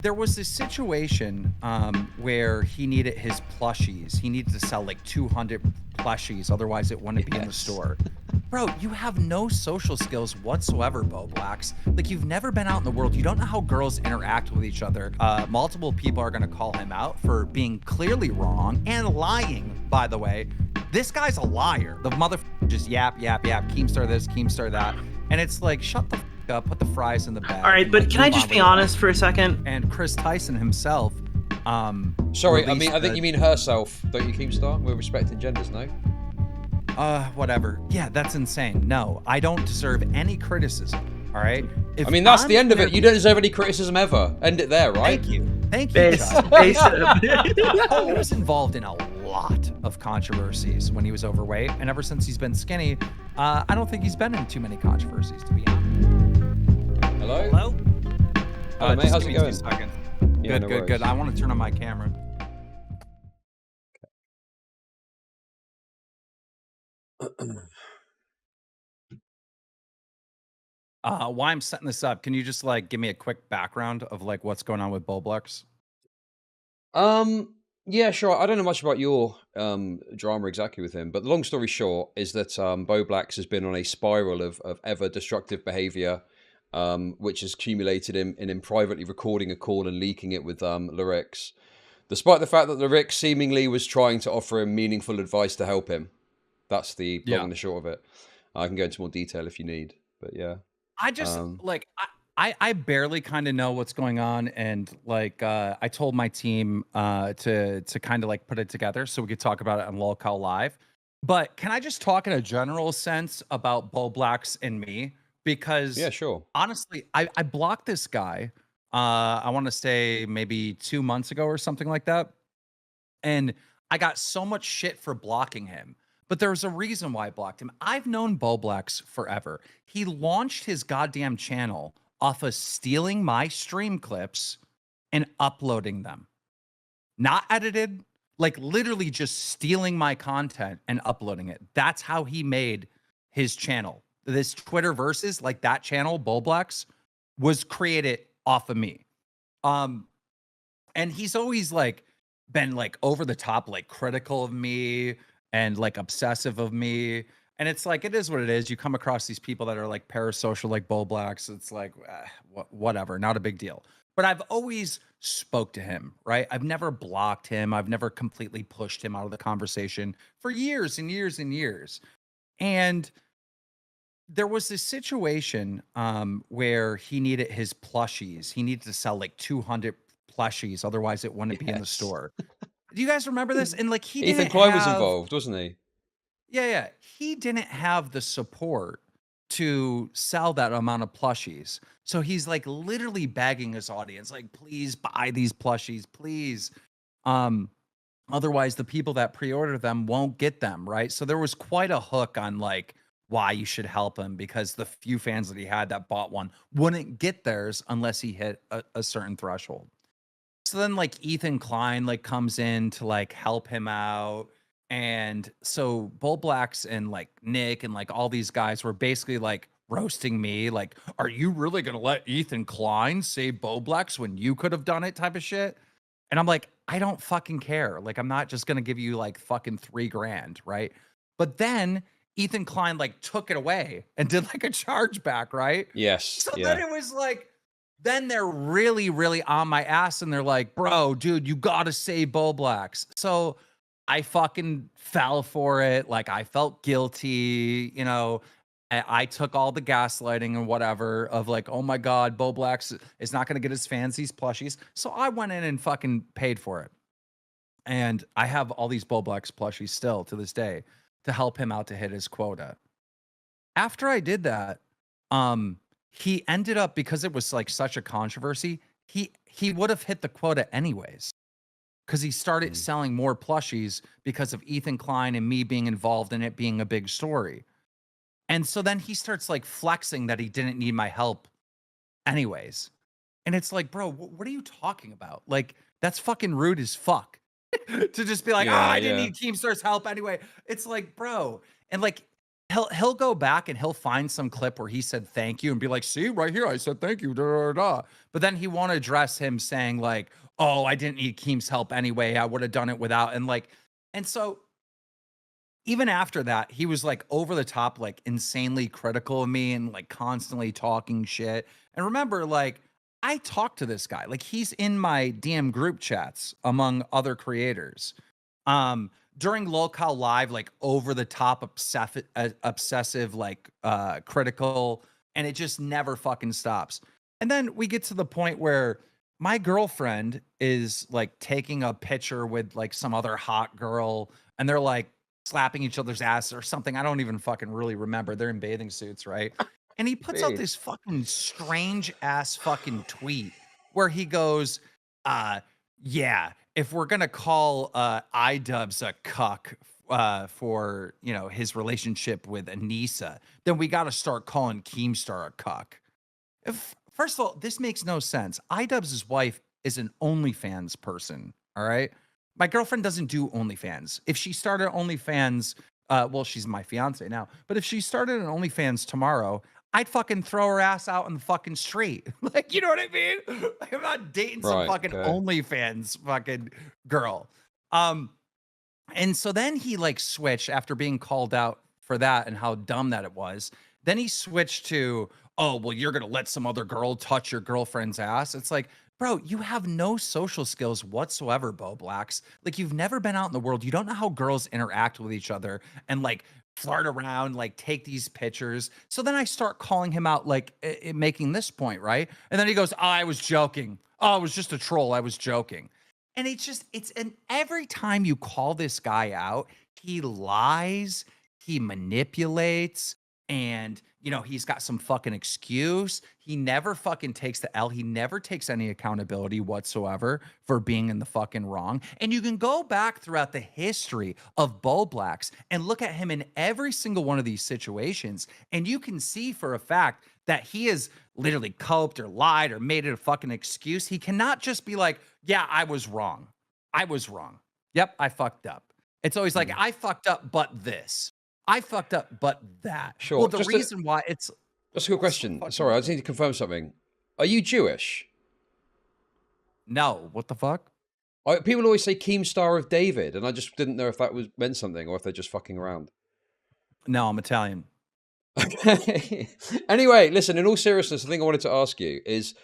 There was this situation where he needed his plushies. He needed to sell like 200 plushies, otherwise it wouldn't be in the store. Bro, you have no social skills whatsoever, Bowblax. Like, you've never been out in the world. You don't know how girls interact with each other. Multiple people are going to call him out for being clearly wrong and lying, by the way. This guy's a liar. The motherfucker just yap, Keemstar this, Keemstar that. And it's like, shut the f up, put the fries in the bag. All right, but like, can I just be honest for a second? And Chris Tyson himself. Sorry, I think you mean herself, don't you, Keemstar? We're respecting genders, no? Whatever. Yeah, that's insane. No, I don't deserve any criticism. All right. I mean, that's the end of it. You don't deserve any criticism ever. End it there, right? Thank you. Thank you. Chud. He was involved in a lot of controversies when he was overweight, and ever since he's been skinny, I don't think he's been in too many controversies, to be honest. Hello? Hello? Hello, mate. How's it going? 2 seconds. Yeah, Good. I want to turn on my camera. Why I'm setting this up, can you just like give me a quick background of like what's going on with Bowblax? Yeah, sure. I don't know much about your drama exactly with him, but the long story short is that Bowblax has been on a spiral of ever destructive behavior, which has accumulated in him privately recording a call and leaking it with Lyrics, despite the fact that Lyrics seemingly was trying to offer him meaningful advice to help him. That's the long and the short of it. I can go into more detail if you need, but yeah. I just like I barely kind of know what's going on, and like I told my team to kind of like put it together so we could talk about it on Lolcow Live. But can I just talk in a general sense about Bowblax and me? Because yeah, sure. Honestly, I blocked this guy. I want to say maybe 2 months ago or something like that, and I got so much shit for blocking him. But there's a reason why I blocked him. I've known Bowblax forever. He launched his goddamn channel off of stealing my stream clips and uploading them. Not edited, like literally just stealing my content and uploading it. That's how he made his channel. This Twitter Versus, like that channel, Bowblax, was created off of me. And he's always like been like over the top, like critical of me and like obsessive of me. And it's like, it is what it is. You come across these people that are like parasocial, like Bowblax. It's like, whatever, not a big deal. But I've always spoke to him, right? I've never blocked him. I've never completely pushed him out of the conversation for years and years and years. And there was this situation where he needed his plushies. He needed to sell like 200 plushies. Otherwise it wouldn't be in the store. Do you guys remember this? And like Ethan Klein was involved, wasn't he? Yeah. He didn't have the support to sell that amount of plushies. So he's like literally begging his audience, like, please buy these plushies, please. Otherwise the people that pre-order them won't get them, right? So there was quite a hook on like why you should help him, because the few fans that he had that bought one wouldn't get theirs unless he hit a certain threshold. So then like Ethan Klein like comes in to like help him out. And so Bowblax and like Nick and like all these guys were basically like roasting me. Like, are you really going to let Ethan Klein save Bowblax when you could have done it type of shit? And I'm like, I don't fucking care. Like, I'm not just going to give you like fucking $3,000. Right. But then Ethan Klein like took it away and did like a chargeback. Right. Yes. So then it was like, then they're really, really on my ass and they're like, bro, dude, you got to save Bowblax. So I fucking fell for it. Like I felt guilty, you know, I took all the gaslighting and whatever of like, oh my God, Bowblax is not going to get his fans these plushies. So I went in and fucking paid for it. And I have all these Bowblax plushies still to this day to help him out to hit his quota. After I did that, he ended up, because it was like such a controversy, he would have hit the quota anyways, because he started selling more plushies because of Ethan Klein and me being involved in it being a big story. And so then he starts like flexing that he didn't need my help anyways. And it's like, bro, what are you talking about? Like, that's fucking rude as fuck to just be like, I didn't need Keemstar's help anyway. It's like, bro. And like, he'll go back and he'll find some clip where he said thank you and be like, see right here, I said thank you. Da, da, da. But then he won't address him saying like, oh, I didn't need Keem's help anyway. I would have done it without. And like, and so even after that, he was like over the top, like insanely critical of me and like constantly talking shit. And remember, like, I talked to this guy, like he's in my DM group chats among other creators. During locale live, like over the top obsessive, like critical, and it just never fucking stops. And then we get to the point where my girlfriend is like taking a picture with like some other hot girl, and they're like slapping each other's ass or something. I don't even fucking really remember. They're in bathing suits, right? And he puts out Weird. this fucking strange ass fucking tweet where he goes, yeah, if we're gonna call iDubbbz a cuck for his relationship with Anissa, then we gotta start calling Keemstar a cuck. First of all, this makes no sense. iDubbbz's wife is an OnlyFans person. All right. My girlfriend doesn't do OnlyFans. If she started OnlyFans, well, she's my fiance now, but if she started an OnlyFans tomorrow, I'd fucking throw her ass out on the fucking street. Like, you know what I mean? Like, I'm not dating some Right. fucking Okay. OnlyFans fucking girl. And so then he like switched after being called out for that and how dumb that it was. Then he switched to, oh, well, you're going to let some other girl touch your girlfriend's ass. It's like, bro, you have no social skills whatsoever, Bowblax. Like, you've never been out in the world. You don't know how girls interact with each other and like flirt around, like take these pictures. So then I start calling him out, like making this point, right? And then he goes, oh, I was joking. Oh, it was just a troll. I was joking. And and every time you call this guy out, he lies, he manipulates, and he's got some fucking excuse. He never fucking takes the L. He never takes any accountability whatsoever for being in the fucking wrong. And you can go back throughout the history of Bowblax and look at him in every single one of these situations, and you can see for a fact that he has literally coped or lied or made it a fucking excuse. He cannot just be like, yeah, I was wrong. I was wrong. Yep, I fucked up. It's always like, I fucked up, but this. I fucked up, but that. Sure. Well, the reason why it's... That's a good question. Sorry, I just need to confirm something. Are you Jewish? No. What the fuck? People always say Keemstar of David, and I just didn't know if that meant something or if they're just fucking around. No, I'm Italian. Okay. Anyway, listen, in all seriousness, the thing I wanted to ask you is,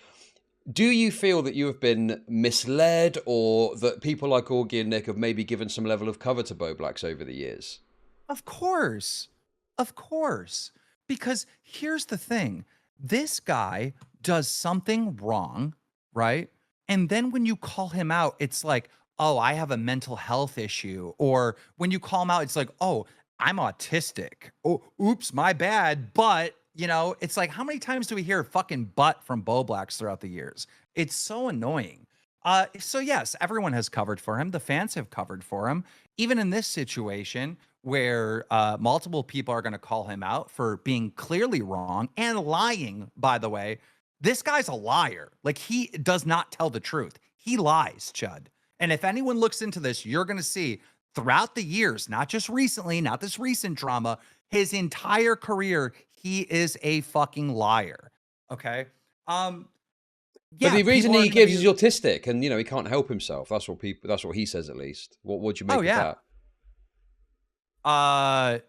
do you feel that you have been misled or that people like Augie and Nick have maybe given some level of cover to Bowblax over the years? Of course. Of course. Because here's the thing. This guy does something wrong, right? And then when you call him out, it's like, oh, I have a mental health issue. Or when you call him out, it's like, oh, I'm autistic. Oh, oops, my bad. But, it's like, how many times do we hear fucking butt from Bowblax throughout the years? It's so annoying. So yes, everyone has covered for him. The fans have covered for him. Even in this situation where multiple people are going to call him out for being clearly wrong and lying, by the way, this guy's a liar. Like, he does not tell the truth. He lies, Chud. And if anyone looks into this, you're going to see throughout the years, not just recently, not this recent drama, his entire career, he is a fucking liar. Okay. Yeah, but the reason he gives is autistic, and he can't help himself. That's what he says, at least. What do you make of that?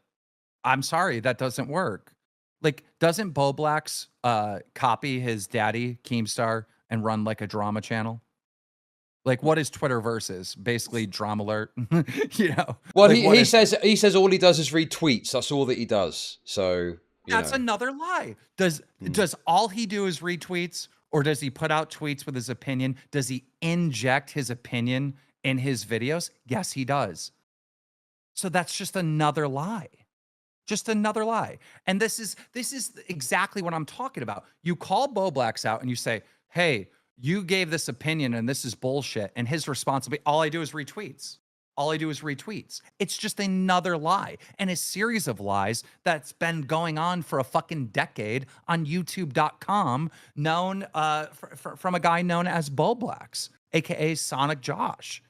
I'm sorry, that doesn't work. Like, doesn't Bowblax copy his daddy Keemstar and run like a drama channel? Like, what is Twitter versus? Basically, drama alert. Well, like, he says all he does is read tweets. That's all that he does. So that's another lie. Does all he do is read tweets, or does he put out tweets with his opinion? Does he inject his opinion in his videos? Yes, he does. So that's just another lie. Just another lie. And this is exactly what I'm talking about. You call Bowblax out and you say, hey, you gave this opinion and this is bullshit. And his response will be, all I do is retweets. All I do is retweets. It's just another lie, and a series of lies that's been going on for a fucking decade on YouTube.com, known from a guy known as Bowblax, aka Sonic Josh.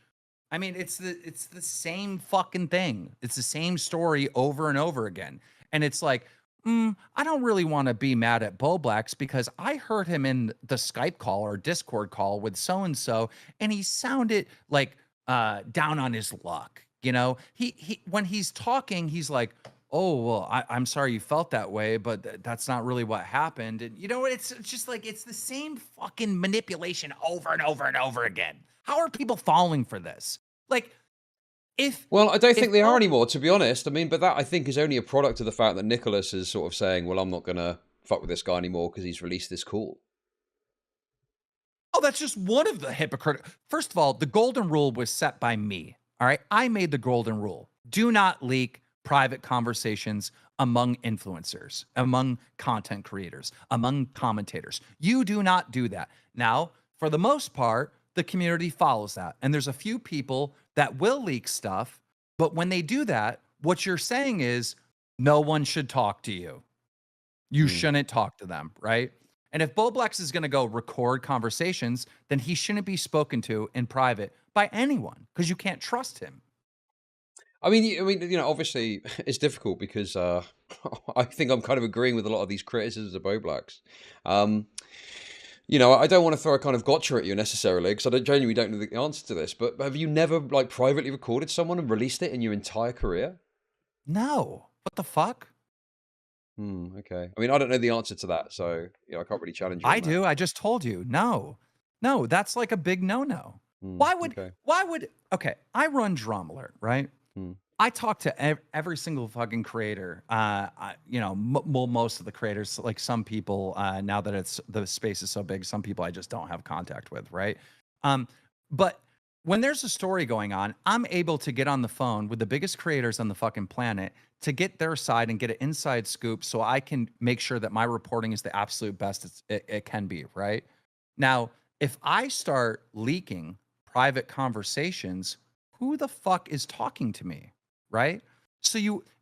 I mean, it's the same fucking thing. It's the same story over and over again. And it's like, I don't really want to be mad at Bowblax because I heard him in the Skype call or Discord call with so and so, and he sounded like down on his luck. You know, he when he's talking, he's like, "Oh well, I'm sorry you felt that way, but that's not really what happened." And you know, it's just like it's the same fucking manipulation over and over and over again. How are people falling for this? Like, if Well, I don't if think they are Bob anymore, to be honest. I mean, but that I think is only a product of the fact that Nicholas is sort of saying, "Well, I'm not gonna fuck with this guy anymore because he's released this call." Oh, that's just one of the hypocritical. First of all, the golden rule was set by me. All right. I made the golden rule. Do not leak private conversations among influencers, among content creators, among commentators. You do not do that. Now, for the most part, the community follows that. And there's a few people that will leak stuff. But when they do that, what you're saying is no one should talk to you. You Hmm. shouldn't talk to them, right? And if Bowblax is going to go record conversations, then he shouldn't be spoken to in private by anyone because you can't trust him. I mean, you know, obviously it's difficult because I think I'm kind of agreeing with a lot of these criticisms of Bowblax. Um, you know, I don't want to throw a kind of gotcha at you necessarily because I genuinely don't know the answer to this. But have you never like privately recorded someone and released it in your entire career? No. What the fuck? Hmm. Okay. I mean, I don't know the answer to that, so you know, I can't really challenge you I on that. do. I just told you. No. No, that's like a big no-no. Hmm. Okay. Okay, I run Drum Alert, right? Hmm. I talk to every single fucking creator. You know, well, most of the creators, like some people, now that the space is so big, some people I just don't have contact with, right? But when there's a story going on, I'm able to get on the phone with the biggest creators on the fucking planet to get their side and get an inside scoop, so I can make sure that my reporting is the absolute best it can be, right? Now, if I start leaking private conversations, who the fuck is talking to me? Right?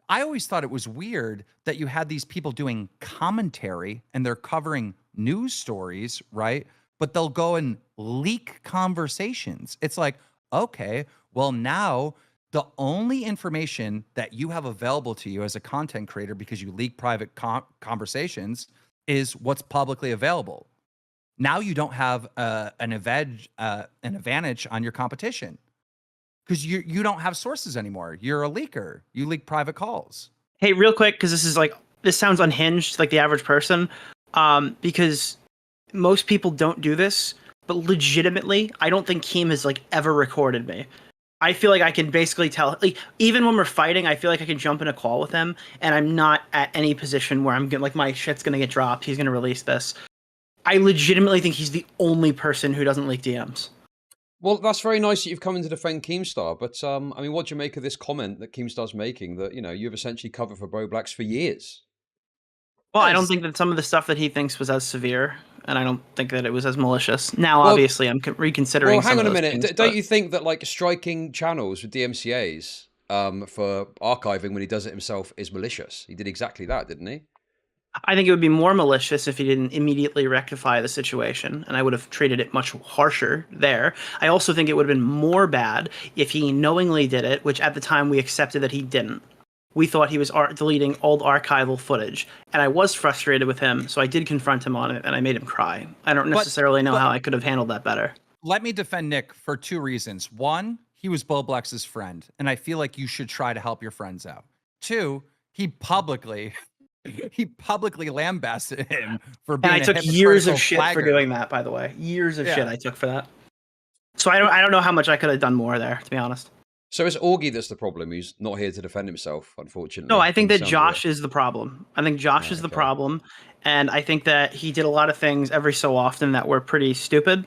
I always thought it was weird that you had these people doing commentary and they're covering news stories, right? But they'll go and leak conversations. It's like, okay, well, now the only information that you have available to you as a content creator because you leak private conversations is what's publicly available. Now you don't have an advantage on your competition because you don't have sources anymore. You're a leaker. You leak private calls. Hey, real quick, because this sounds unhinged, like the average person. Because most people don't do this, but legitimately, I don't think Keem has like ever recorded me. I feel like I can basically tell, like, even when we're fighting, I feel like I can jump in a call with him, and I'm not at any position where I'm gonna, like, my shit's gonna get dropped. He's gonna release this. I legitimately think he's the only person who doesn't leak DMs. Well, that's very nice that you've come in to defend Keemstar, but I mean, what do you make of this comment that Keemstar's making that, you know, you've essentially covered for Bowblax for years? Well, I don't Yes. think that some of the stuff that he thinks was as severe, and I don't think that it was as malicious. Now, Well, obviously, I'm reconsidering well, hang some of on a those minute. things, Don't but you think that like striking channels with DMCA's for archiving when he does it himself is malicious? He did exactly that, didn't he? I think it would be more malicious if he didn't immediately rectify the situation, and I would have treated it much harsher there. I also think it would have been more bad if he knowingly did it, which at the time we accepted that he didn't. We thought he was deleting old archival footage, and I was frustrated with him, so I did confront him on it, and I made him cry. I don't But necessarily know but how I could have handled that better. let me defend Nick for two reasons. One, he was Bowblax's friend, and I feel like you should try to help your friends out. Two, he publicly he publicly lambasted him for And being I a took years hypocritical of shit for flagger. doing that, by the way. Years of shit Yeah. I took for that. So I don't know how much I could have done more there, to be honest. So it's Augie that's the problem. He's not here to defend himself, No, unfortunately, I from think the that sounds of it. Josh is the problem. I think Josh is the Okay. problem, and I think that he did a lot of things every so often that were pretty stupid.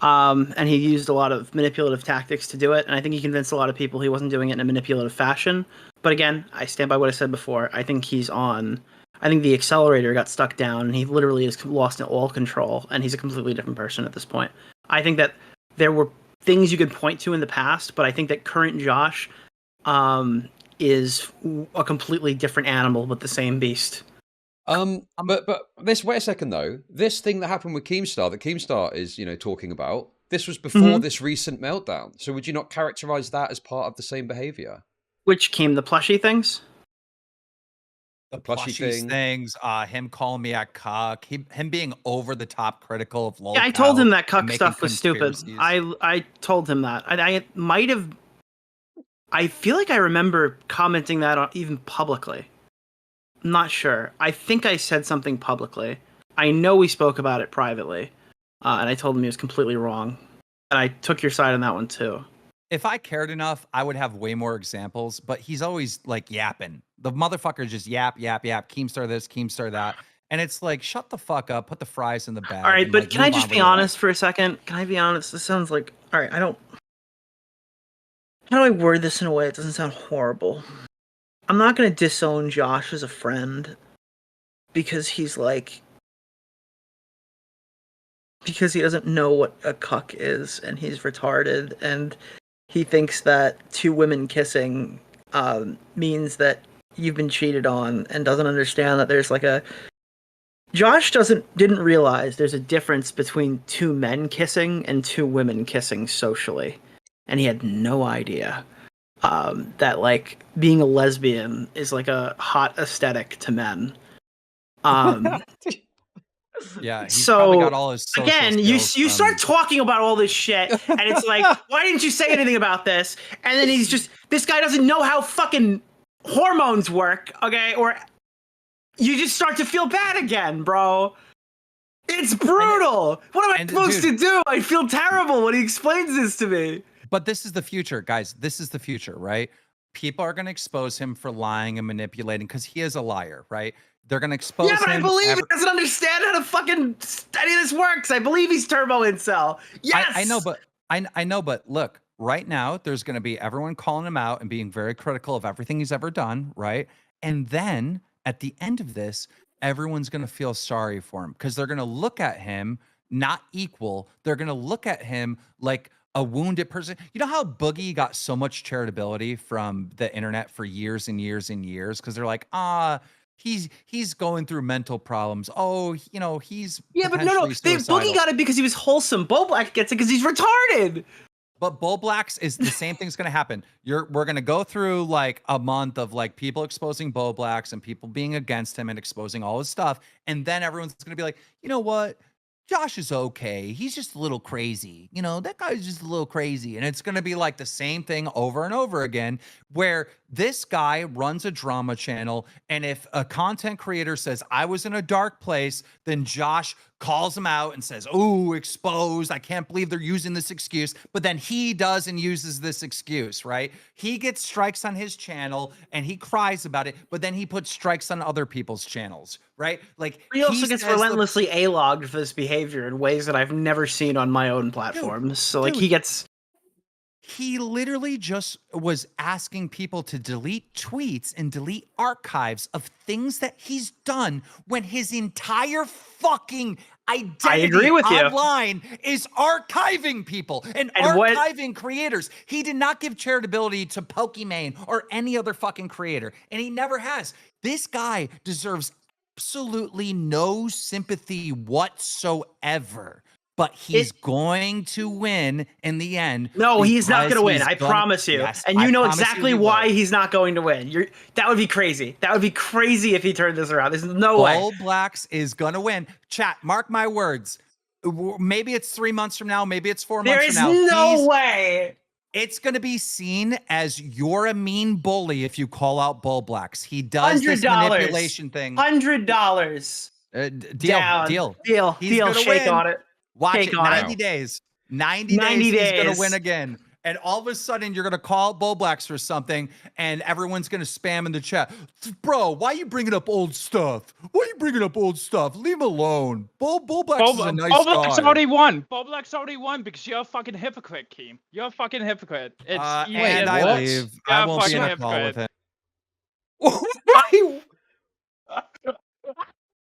And he used a lot of manipulative tactics to do it, and I think he convinced a lot of people he wasn't doing it in a manipulative fashion. But again, I stand by what I said before. I think I think the accelerator got stuck down, and he literally has lost all control, and he's a completely different person at this point. I think that there were things you could point to in the past, but I think that current Josh is a completely different animal, but the same beast. But this wait a second though. This thing that happened with Keemstar, that Keemstar is, you know, talking about, this was before this recent meltdown. So would you not characterize that as part of the same behavior? Which came the plushie things? The plushy plushies things, him calling me a cuck, him being over the top critical of Yeah, I told him lolcow that and cuck making stuff was stupid. conspiracies. I told him that. I might have. I feel like I remember commenting that even publicly. I'm not sure. I think I said something publicly. I know we spoke about it privately, and I told him he was completely wrong. And I took your side on that one too. If I cared enough, I would have way more examples, but he's always like yapping. The motherfucker just yap, Keemstar this, Keemstar that. And it's like, shut the fuck up, put the fries in the bag. All right, and, but like, can I move on just with be your life. honest for a second? Can I be honest? This sounds like, all right, I don't. How do I word this in a way that doesn't sound horrible? I'm not going to disown Josh as a friend because he's like, because he doesn't know what a cuck is and he's retarded and he thinks that two women kissing means that you've been cheated on and doesn't understand that there's like a Josh didn't realize there's a difference between two men kissing and two women kissing socially, and he had no idea that like being a lesbian is like a hot aesthetic to men. Yeah, he's So probably got all his social again, you skills start talking about all this shit, and it's like, why didn't you say anything about this? And then this guy doesn't know how fucking hormones work, okay? Or you just start to feel bad again, bro. It's brutal. What am I supposed to do? I feel terrible when he explains this to me. But this is the future, guys. This is the future, right? People are going to expose him for lying and manipulating because he is a liar, right? They're going to expose him. Yeah, but I believe he doesn't understand how to fucking any of this works. I believe he's turbo incel. Yes! I know, but I know, but look, right now, there's going to be everyone calling him out and being very critical of everything he's ever done, right? And then at the end of this, everyone's going to feel sorry for him because they're going to look at him not equal. They're going to look at him like a wounded person. You know how Boogie got so much charitability from the internet for years and years and years because they're like, he's going through mental problems. Oh, you know, he's but no. Boogie got it because he was wholesome. Bowblax gets it because he's retarded. But Bowblax is the same thing's gonna happen. We're gonna go through like a month of like people exposing Bowblax and people being against him and exposing all his stuff, and then everyone's gonna be like, you know what? Josh is okay. He's just a little crazy. You know, that guy's just a little crazy. And it's going to be like the same thing over and over again, where this guy runs a drama channel. And if a content creator says, I was in a dark place, then Josh calls him out and says, oh, exposed. I can't believe they're using this excuse. But then he does and uses this excuse, right? He gets strikes on his channel and he cries about it, but then he puts strikes on other people's channels, right? Like he also gets relentlessly A-logged for this behavior in ways that I've never seen on my own platforms. So like he literally just was asking people to delete tweets and delete archives of things that he's done when his entire fucking identity online is archiving people and archiving creators. He did not give charitability to Pokimane or any other fucking creator, and he never has. This guy deserves absolutely no sympathy whatsoever. But he's going to win in the end. No, he's not going to win. I promise you. Yes, and you know exactly why he's not going to win. That would be crazy. That would be crazy if he turned this around. There's no way. Bowblax is going to win. Chat, mark my words. Maybe it's 3 months from now. Maybe it's 4 months from now. There is no way. It's going to be seen as you're a mean bully if you call out Bowblax. He does this manipulation thing. $100. Deal. Shake on it. Watch it. 90 days. 90 days. He's going to win again. And all of a sudden, you're going to call Bowblax for something, and everyone's going to spam in the chat. Bro, why are you bringing up old stuff? Leave him alone. Bowblax is a nice guy. Bowblax already won. Bowblax already won because you're a fucking hypocrite, Keem. You're a fucking hypocrite. And I leave. I won't be in a call with him.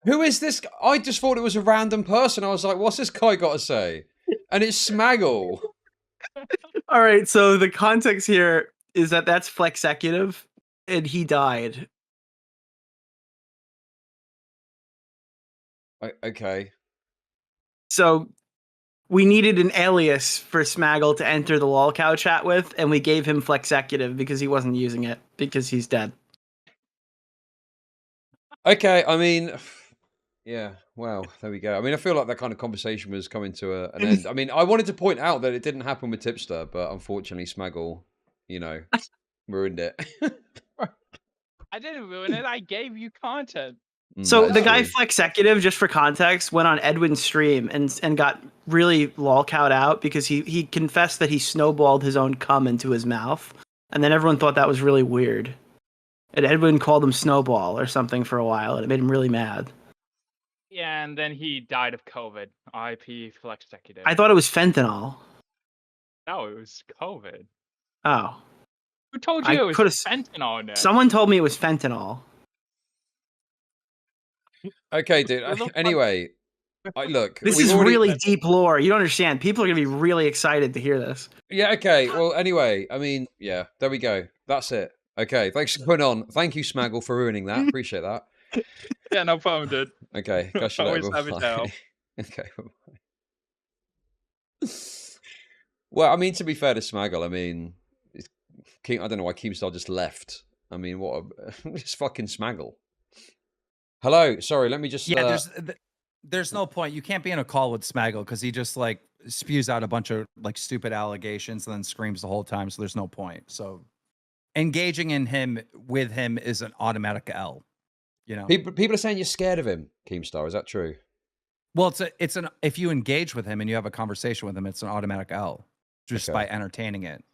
Who is this? I just thought it was a random person. I was like, what's this guy got to say? And it's Smaggle. All right, so the context here is that that's Flexecutive, and he died. Okay. So we needed an alias for Smaggle to enter the lolcow chat with, and we gave him Flexecutive because he wasn't using it, because he's dead. Okay, I mean, yeah, well, there we go. I mean, I feel like that kind of conversation was coming to an end. I mean, I wanted to point out that it didn't happen with Tipster, but unfortunately, Smaggle, you know, ruined it. I didn't ruin it. I gave you content. So That is the guy true. Flexecutive, just for context, went on Edwin's stream and got really lolcowed out because he confessed that he snowballed his own cum into his mouth, and then everyone thought that was really weird. And Edwin called him Snowball or something for a while, and it made him really mad. Yeah, and then he died of COVID. IP Flex Executive. I thought it was fentanyl. No, it was COVID. Oh, Who told I you it was could've fentanyl, Nick? someone told me it was fentanyl. Okay, dude. Who the fuck- Anyway, look. This we've is already... really deep lore. You don't understand. People are gonna be really excited to hear this. Yeah. Okay. Well. Anyway, I mean, yeah. There we go. That's it. Okay. Thanks for coming on. Thank you, Smaggle, for ruining that. Appreciate that. Yeah, no problem, dude. Okay. Catch you later. Always happy to Bye-bye. help. Okay. Bye-bye. Well, I mean, to be fair to Smaggle, I mean, I don't know why Keemstar just left. I mean, what? It's fucking Smaggle. Hello. Sorry. Let me just. Yeah, there's no point. You can't be in a call with Smaggle because he just like spews out a bunch of like stupid allegations and then screams the whole time. So there's no point. So engaging with him is an automatic L. You know, people are saying you're scared of him, Keemstar. Is that true? well, if you engage with him and you have a conversation with him, it's an automatic L just by entertaining it.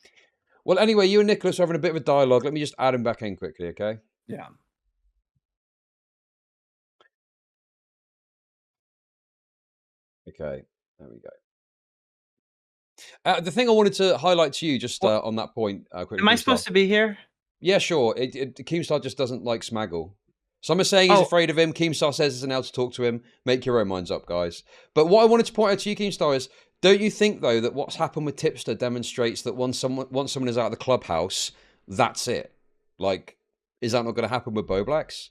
Well, anyway, you and Nicholas are having a bit of a dialogue. Let me just add him back in quickly, okay? Yeah. Okay, there we go. The thing I wanted to highlight to you, just on that point, quickly. Am I supposed to be here? Yeah, sure. Keemstar just doesn't like Smaggle. Some are saying he's afraid of him. Keemstar says isn't able to talk to him. Make your own minds up, guys. But what I wanted to point out to you, Keemstar, is don't you think, though, that what's happened with Tipster demonstrates that once someone is out of the clubhouse, that's it? Like, is that not going to happen with Bowblax?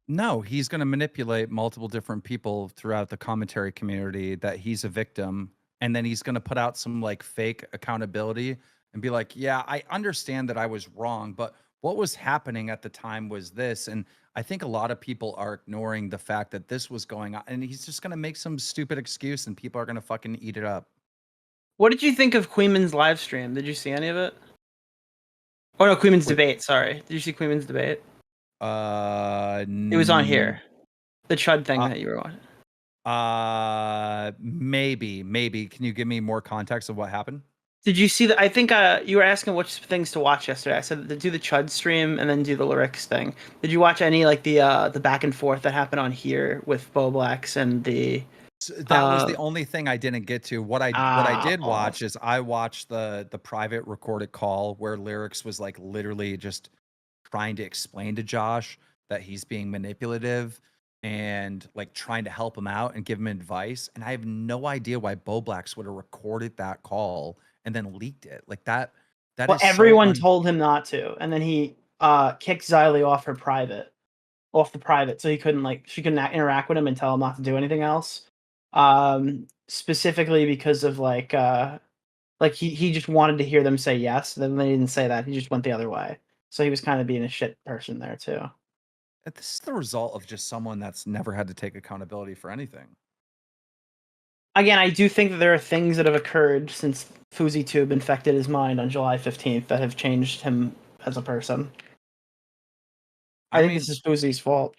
No, he's going to manipulate multiple different people throughout the commentary community that he's a victim. And then he's going to put out some like fake accountability and be like, yeah, I understand that I was wrong, but what was happening at the time was this. And I think a lot of people are ignoring the fact that this was going on. And he's just going to make some stupid excuse and people are going to fucking eat it up. What did you think of Queenman's live stream? Did you see any of it? Oh no, Queenman's debate. Sorry, did you see Queenman's debate? It was on here. The Chud thing that you were on. Maybe. Can you give me more context of what happened? Did you see that? I think you were asking which things to watch yesterday. I said do the Chud stream and then do the lyrics thing. Did you watch any like the back and forth that happened on here with Bowblax and the? That was the only thing I didn't get to. What I did watch is I watched the private recorded call where Lyrics was like literally just trying to explain to Josh that he's being manipulative and like trying to help him out and give him advice. And I have no idea why Bowblax would have recorded that call and then leaked it like that. Well, everyone told him not to, and then he kicked Xylee off the private, so she couldn't interact with him and tell him not to do anything else. Specifically because of like he just wanted to hear them say yes. Then they didn't say that. He just went the other way. So he was kind of being a shit person there too. This is the result of just someone that's never had to take accountability for anything. Again, I do think that there are things that have occurred since FouseyTube infected his mind on July 15th that have changed him as a person. I think this is Fousey's fault.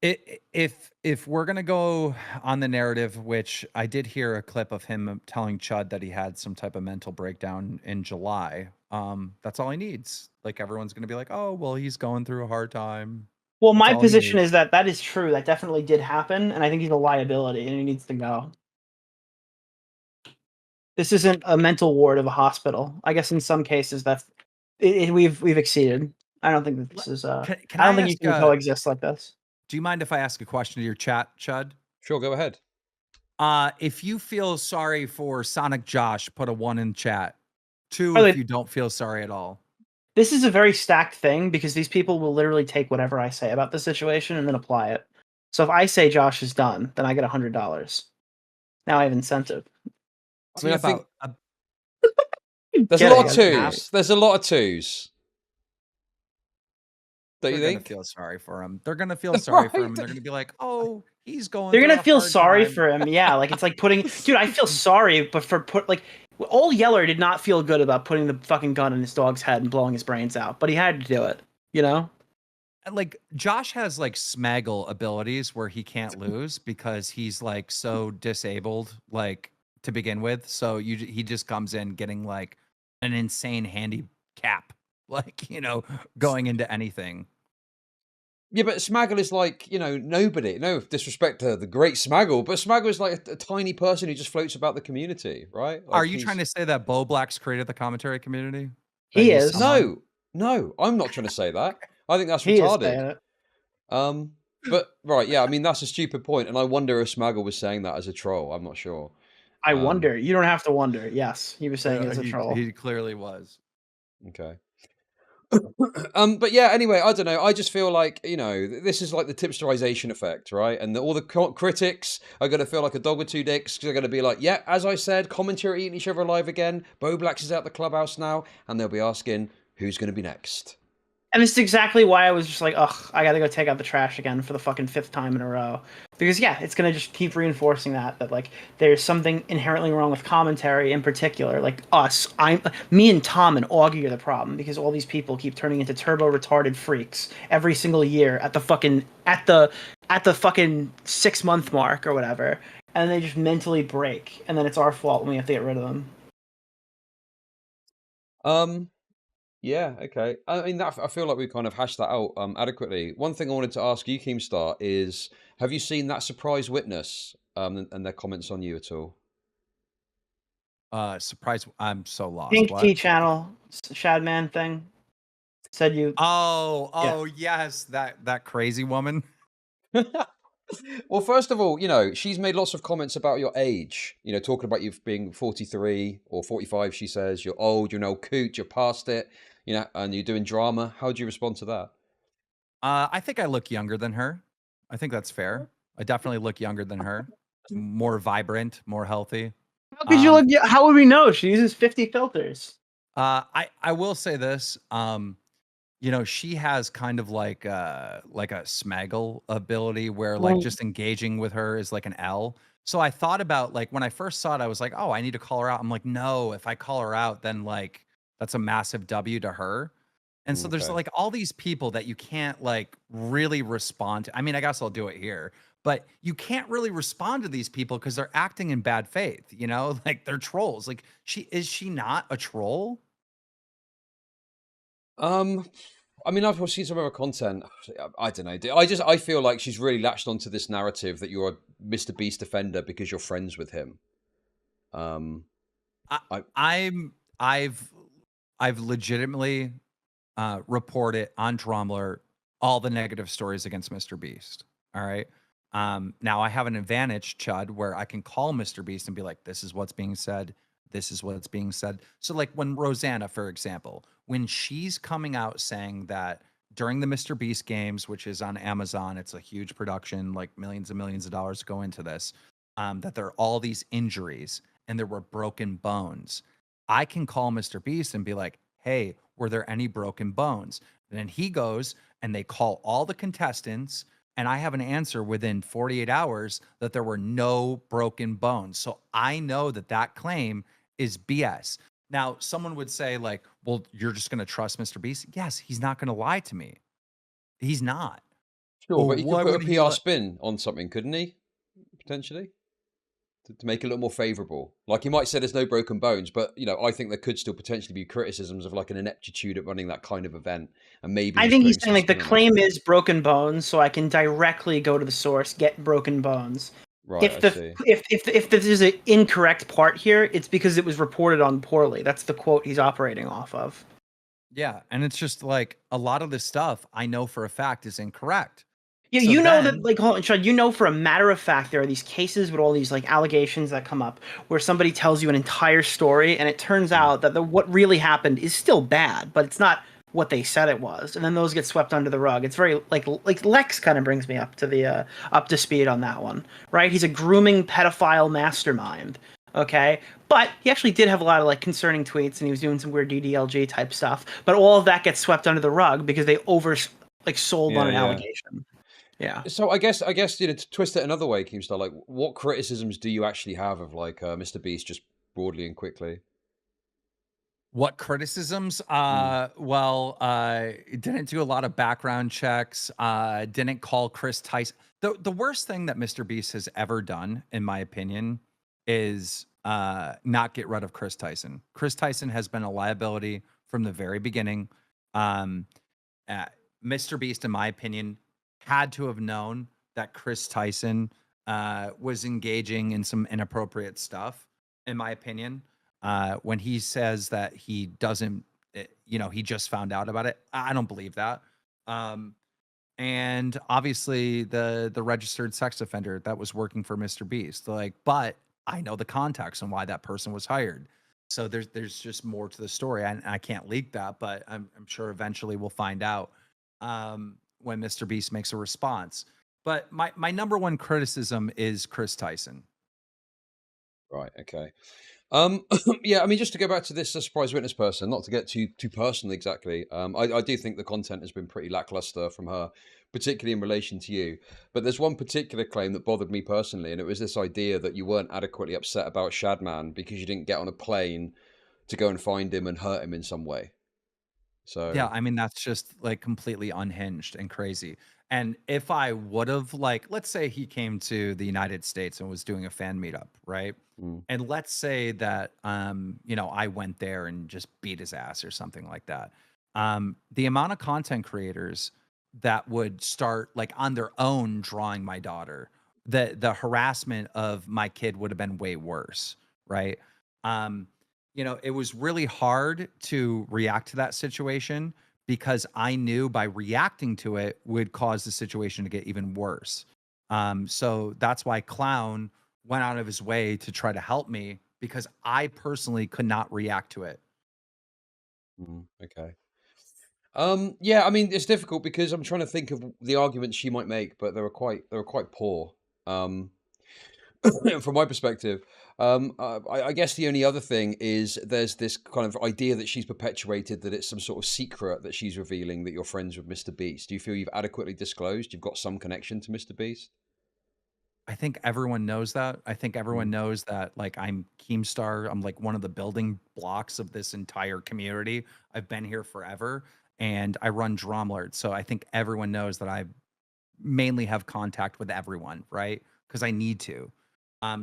If we're gonna go on the narrative, which I did hear a clip of him telling Chud that he had some type of mental breakdown in July, that's all he needs. Like everyone's gonna be like, oh well, he's going through a hard time. Well, my position is that is true. That definitely did happen, and I think he's a liability, and he needs to go. This isn't a mental ward of a hospital. I guess in some cases we've exceeded. I don't think that this is. I don't think you can coexist like this. Do you mind if I ask a question to your chat, Chud? Sure, go ahead. If you feel sorry for Sonic Josh, put a 1 in chat. 2 if you don't feel sorry at all. This is a very stacked thing because these people will literally take whatever I say about the situation and then apply it. So if I say Josh is done, then I get $100. Now I have incentive. I mean, I think there's a lot of twos. There's a lot of twos. Don't you They're gonna think? feel sorry for him. They're gonna feel sorry for him, Right. and they're gonna be like, "Oh, he's going They're through gonna a feel hard sorry time." for him. Yeah, like it's like putting. Dude, I feel sorry, but for like, old Yeller did not feel good about putting the fucking gun in his dog's head and blowing his brains out, but he had to do it. You know? And, like, Josh has, like, Smaggle abilities where he can't lose because he's, like, so disabled, like, to begin with. So he just comes in getting, like, an insane handicap, like, going into anything. Yeah, but Smaggle is like, nobody. No disrespect to the great Smaggle, but Smaggle is like a tiny person who just floats about the community, right? Are Like you trying to say that Bowblax created the commentary community? That He he's is. someone? No, I'm not trying to say that. I think that's He is retarded. saying it. But right, yeah, I mean that's a stupid point, and I wonder if Smaggle was saying that as a troll. I'm not sure. I wonder. You don't have to wonder. Yes, he was saying it as a He troll. he clearly was. Okay. But yeah, anyway, I don't know. I just feel like, this is like the tipsterization effect, right? And all the critics are going to feel like a dog with two dicks. They're going to be like, yeah, as I said, commentary eating each other alive again. Bowblax is out the clubhouse now. And they'll be asking, who's going to be next? And this is exactly why I was just like, ugh, I gotta go take out the trash again for the fucking 5th time in a row. Because yeah, it's gonna just keep reinforcing that like there's something inherently wrong with commentary in particular. Like us, me and Tom and Augie are the problem because all these people keep turning into turbo retarded freaks every single year at the fucking 6-month mark or whatever, and they just mentally break, and then it's our fault when we have to get rid of them. Yeah, okay. I mean, I feel like we kind of hashed that out adequately. One thing I wanted to ask you, Keemstar, is have you seen that surprise witness and their comments on you at all? Surprise! I'm so lost. Pink What? Tea Channel Shadman thing said you. Oh, yes, that crazy woman. Well, first of all, she's made lots of comments about your age, talking about you being 43 or 45, she says. You're old, you're an old coot, you're past it, and you're doing drama. How do you respond to that? I think I look younger than her. I think that's fair. I definitely look younger than her. More vibrant, more healthy. How could you look? How would we know? She uses 50 filters. I will say this. She has kind of like a Smaggle ability where like just engaging with her is like an L. So I thought about like when I first saw it, I was like, oh, I need to call her out. I'm like, no, if I call her out, then like that's a massive W to her. And so there's Okay. like all these people that you can't like really respond to. I mean, I guess I'll do it here, but you can't really respond to these people because they're acting in bad faith, like they're trolls. Like is she not a troll? I mean, I've seen some of her content. I don't know. I feel like she's really latched onto this narrative that you're a Mr. Beast defender because you're friends with him. I've legitimately reported on Drumler all the negative stories against Mr. Beast. All right. Now I have an advantage, Chud, where I can call Mr. Beast and be like, this is what's being said. This is what's being said. So like when Rosanna, for example, when she's coming out saying that during the Mr. Beast games, which is on Amazon, it's a huge production, like millions and millions of dollars go into this, that there are all these injuries and there were broken bones. I can call Mr. Beast and be like, hey, were there any broken bones? And then he goes and they call all the contestants, and I have an answer within 48 hours that there were no broken bones. So I know that that claim is BS. Now, someone would say like, well, you're just going to trust Mr. Beast? Yes, he's not going to lie to me. He's not. Sure, Well, but he could why put a would he PR spin on something, couldn't he? Potentially. To make it a little more favourable. Like he might say there's no broken bones, but I think there could still potentially be criticisms of like an ineptitude at running that kind of event. And maybe I think he's saying like the spin on it. claim is broken bones, so I can directly go to the source, get broken bones. Right, If this is an incorrect part here, it's because it was reported on poorly. That's the quote he's operating off of. Yeah, and it's just like a lot of this stuff I know for a fact is incorrect. Yeah, So you know then- that, like, hold on, Chud, you know for a matter of fact there are these cases with all these like allegations that come up where somebody tells you an entire story and it turns out that what really happened is still bad, but it's not what they said it was, and then those get swept under the rug. It's very like Lex kind of brings me up to the up to speed on that one, right? He's a grooming pedophile mastermind. Okay, but he actually did have a lot of like concerning tweets, and he was doing some weird DDLG type stuff. But all of that gets swept under the rug because they like sold on an Yeah. allegation. Yeah. So I guess to twist it another way, Keemstar, like what criticisms do you actually have of like Mr. Beast just broadly and quickly? What criticisms? Mm. Well, didn't do a lot of background checks. Didn't call Chris Tyson. The worst thing that Mr. Beast has ever done, in my opinion, is not get rid of Chris Tyson. Chris Tyson has been a liability from the very beginning. Um, uh, Mr. Beast, in my opinion, had to have known that Chris Tyson was engaging in some inappropriate stuff, in my opinion. When he says that he doesn't, he just found out about it, I don't believe that. Um, and obviously, the registered sex offender that was working for Mr. Beast, like, but I know the context and why that person was hired. So there's just more to the story. I can't leak that, but I'm sure eventually we'll find out when Mr. Beast makes a response. But my number one criticism is Chris Tyson. Right. Okay. Yeah. I mean, just to go back to this surprise witness person, not to get too personal exactly. I do think the content has been pretty lackluster from her, particularly in relation to you. But there's one particular claim that bothered me personally, and it was this idea that you weren't adequately upset about Shadman because you didn't get on a plane to go and find him and hurt him in some way. Yeah, So. I mean, that's just like completely unhinged and crazy. And if I would have, like, let's say he came to the United States and was doing a fan meetup, right? Mm, And let's say that I went there and just beat his ass or something like that. The amount of content creators that would start like on their own drawing my daughter, the harassment of my kid would have been way worse, right? Um, it was really hard to react to that situation because I knew by reacting to it would cause the situation to get even worse. So that's why Clown went out of his way to try to help me because I personally could not react to it. okay. Yeah, I mean, it's difficult because I'm trying to think of the arguments she might make, but they were quite poor. Um, from my perspective, I guess the only other thing is there's this kind of idea that she's perpetuated that it's some sort of secret that she's revealing that you're friends with Mr. Beast. Do you feel you've adequately disclosed you've got some connection to Mr. Beast? I think everyone knows that. I think everyone Mm. knows that like I'm Keemstar. I'm like one of the building blocks of this entire community. I've been here forever and I run Drumlord. So I think everyone knows that I mainly have contact with everyone, right? Because I need to.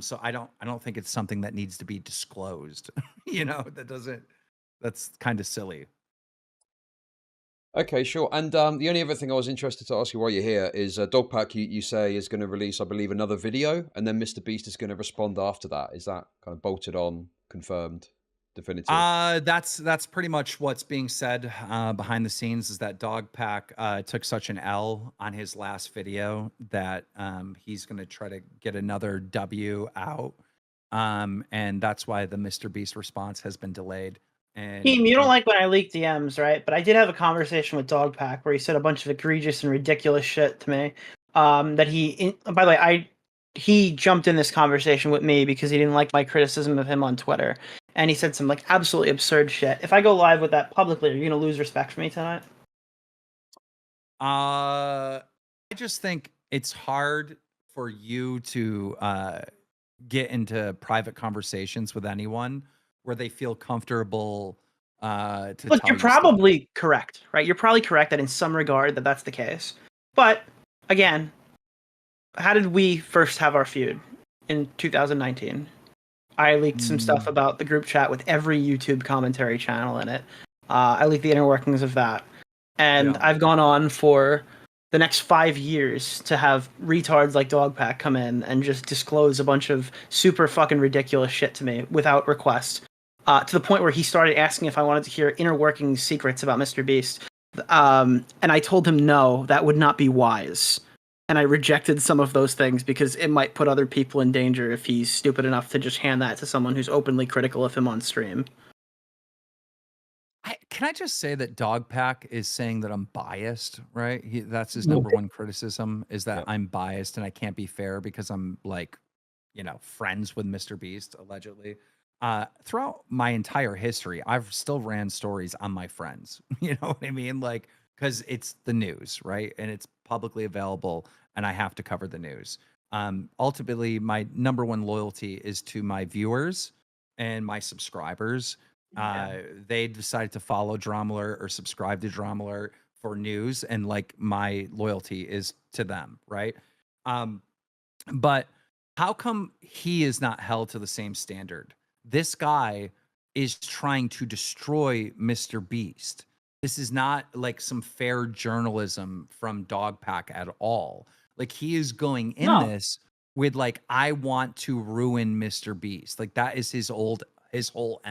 So I don't think it's something that needs to be disclosed. That's kind of silly. Okay, sure. And the only other thing I was interested to ask you while you're here is Dogpack, you say, is going to release, I believe, another video, and then Mr. Beast is going to respond after that. Is that kind of bolted on, confirmed, definitive? That's pretty much what's being said behind the scenes is that Dogpack took such an L on his last video that he's going to try to get another W out, and that's why the Mr. Beast response has been delayed. And Team, you don't like when I leak DMs, right? But I did have a conversation with Dogpack where he said a bunch of egregious and ridiculous shit to me. That by the way, he jumped in this conversation with me because he didn't like my criticism of him on Twitter, and he said some like absolutely absurd shit. If I go live with that publicly, are you gonna lose respect for me tonight? I just think it's hard for you to get into private conversations with anyone where they feel comfortable to Look, tell you're you stuff. probably correct, right? You're probably correct that in some regard that's the case. But again, how did we first have our feud in 2019? I leaked some stuff Mm, about the group chat with every YouTube commentary channel in it. I leaked the inner workings of that. And yeah. I've gone on for the next 5 years to have retards like Dogpack come in and just disclose a bunch of super fucking ridiculous shit to me without request. To the point where he started asking if I wanted to hear inner workings secrets about Mr. Beast. And I told him no, that would not be wise. And I rejected some of those things because it might put other people in danger if he's stupid enough to just hand that to someone who's openly critical of him on stream. Can I just say that Dogpack is saying that I'm biased, right? That's his number one criticism is that Yeah. I'm biased and I can't be fair because I'm like, friends with Mr. Beast, allegedly. Throughout my entire history, I've still ran stories on my friends. You know what I mean? Like because it's the news, right? And it's publicly available, and I have to cover the news. Ultimately, my number one loyalty is to my viewers and my subscribers. They decided to follow Drama Alert or subscribe to Drama Alert for news, and like my loyalty is to them, right? But how come he is not held to the same standard? This guy is trying to destroy Mr. Beast. This is not like some fair journalism from Dogpack at all. Like he is going in No. this with like, I want to ruin Mr. Beast. Like that is his whole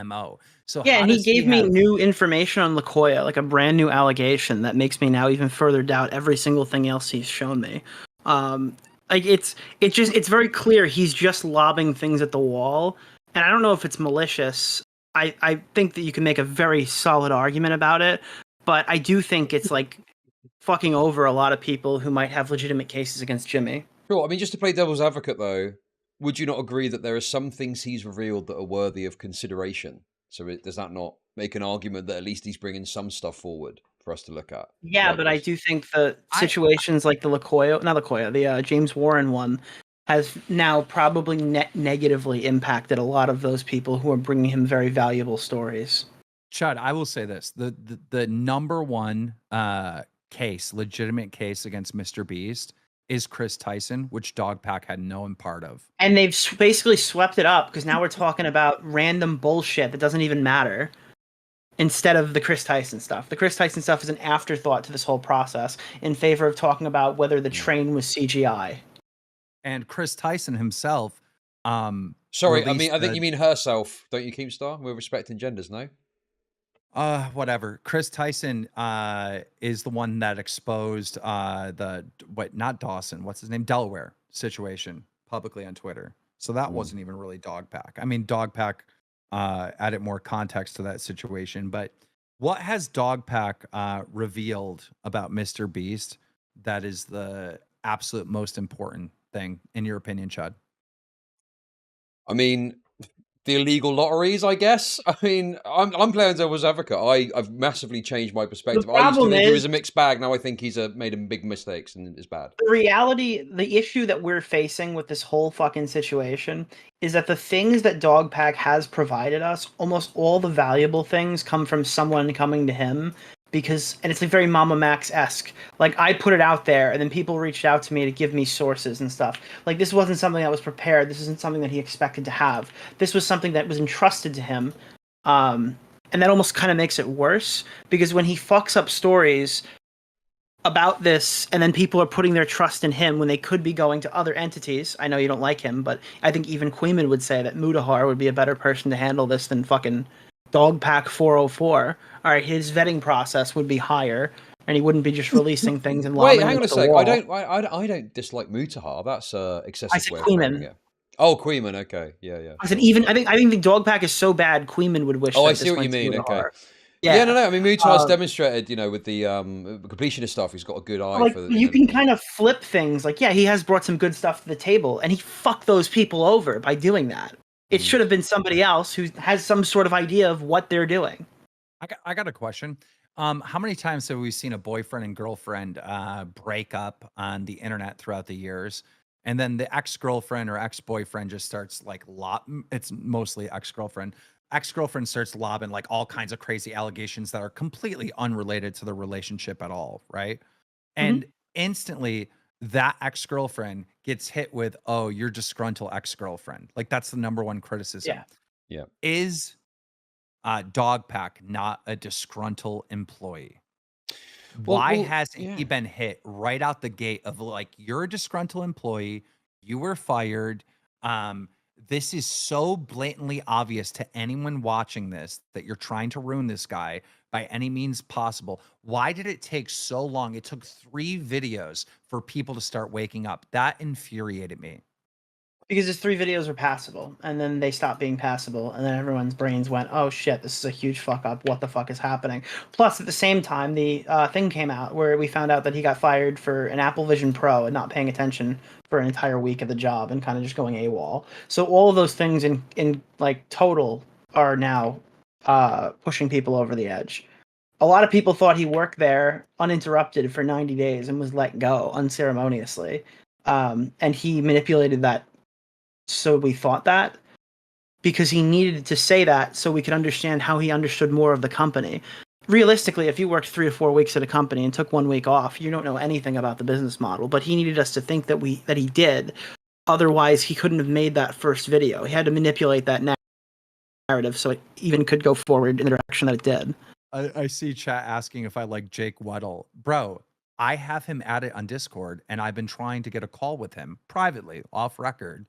MO. So Yeah, how and he does gave me have- new information on Lakoya, like a brand new allegation that makes me now even further doubt every single thing else he's shown me. Like it's very clear he's just lobbing things at the wall, and I don't know if it's malicious. I think that you can make a very solid argument about it, but I do think it's like fucking over a lot of people who might have legitimate cases against Jimmy. Sure. I mean, just to play devil's advocate, though, would you not agree that there are some things he's revealed that are worthy of consideration? So does that not make an argument that at least he's bringing some stuff forward for us to look at? Yeah, like but I this? do think the situations like the James Warren one has now probably negatively impacted a lot of those people who are bringing him very valuable stories. Chud, I will say this: the number one legitimate case against Mr. Beast is Chris Tyson, which Dogpack had no part of. And they've basically swept it up because now we're talking about random bullshit that doesn't even matter instead of the Chris Tyson stuff. The Chris Tyson stuff is an afterthought to this whole process in favor of talking about whether the train was CGI. And Chris Tyson himself. Sorry, I think you mean herself, don't you, Keemstar? We're respecting genders, no? Whatever. Chris Tyson is the one that exposed not Dawson, what's his name? Delaware situation publicly on Twitter. So that wasn't even really Dogpack. I mean, Dogpack added more context to that situation. But what has Dogpack revealed about Mr. Beast that is the absolute most important thing, in your opinion, Chud? I mean, the illegal lotteries, I guess. I mean, I'm playing devil's advocate. I've massively changed my perspective. I used to think he was a mixed bag. Now I think he's made big mistakes and is bad. The reality, the issue that we're facing with this whole fucking situation is that the things that Dogpack has provided us, almost all the valuable things come from someone coming to him. And it's like very Mama Max-esque. Like, I put it out there, and then people reached out to me to give me sources and stuff. Like, this wasn't something that was prepared. This isn't something that he expected to have. This was something that was entrusted to him. And that almost kind of makes it worse, because when he fucks up stories about this, and then people are putting their trust in him when they could be going to other entities. I know you don't like him, but I think even Queeman would say that Mutahar would be a better person to handle this than fucking Dogpack 404. All right, his vetting process would be higher, and he wouldn't be just releasing things and Wait, lobbing hang on a the sec. wall. I don't dislike Mutahar. That's excessive. I said way of framing Queeman. it. Oh, Queeman. Okay, yeah. I said even. I think the Dogpack is so bad. Queeman would wish. Oh, that I see this what you went to mean. Okay. Mutahar. Yeah, no. I mean, Mutahar's demonstrated, with the completionist stuff. He's got a good eye like, for. You can kind of flip things. Like, yeah, he has brought some good stuff to the table, and he fucked those people over by doing that. It should have been somebody else who has some sort of idea of what they're doing. I got a question. How many times have we seen a boyfriend and girlfriend break up on the internet throughout the years? And then the ex-girlfriend or ex-boyfriend just starts like it's mostly ex-girlfriend. Ex-girlfriend starts lobbing like all kinds of crazy allegations that are completely unrelated to the relationship at all, right? And instantly that ex-girlfriend gets hit with, "Oh, you're disgruntled ex-girlfriend." Like that's the number one criticism. Yeah. Is Dogpack not a disgruntled employee? Why hasn't he been hit right out the gate of like, you're a disgruntled employee, you were fired? This is so blatantly obvious to anyone watching this that you're trying to ruin this guy by any means possible. Why did it take so long? It took 3 videos for people to start waking up. That infuriated me. Because his 3 videos were passable, and then they stopped being passable, and then everyone's brains went, "Oh shit, this is a huge fuck up. What the fuck is happening?" Plus, at the same time, the thing came out where we found out that he got fired for an Apple Vision Pro and not paying attention for an entire week of the job and kind of just going AWOL. So all of those things in like total are now pushing people over the edge. a lot of people thought he worked there uninterrupted for 90 days and was let go unceremoniously. And he manipulated that, so we thought that, because he needed to say that so we could understand how he understood more of the company. Realistically, if you worked 3 to 4 weeks at a company and took 1 week off, you don't know anything about the business model. But he needed us to think that he did. Otherwise, he couldn't have made that first video. He had to manipulate that narrative so it even could go forward in the direction that it did. I see chat asking if I like Jake Weddle. Bro, I have him added on Discord, and I've been trying to get a call with him privately, off record,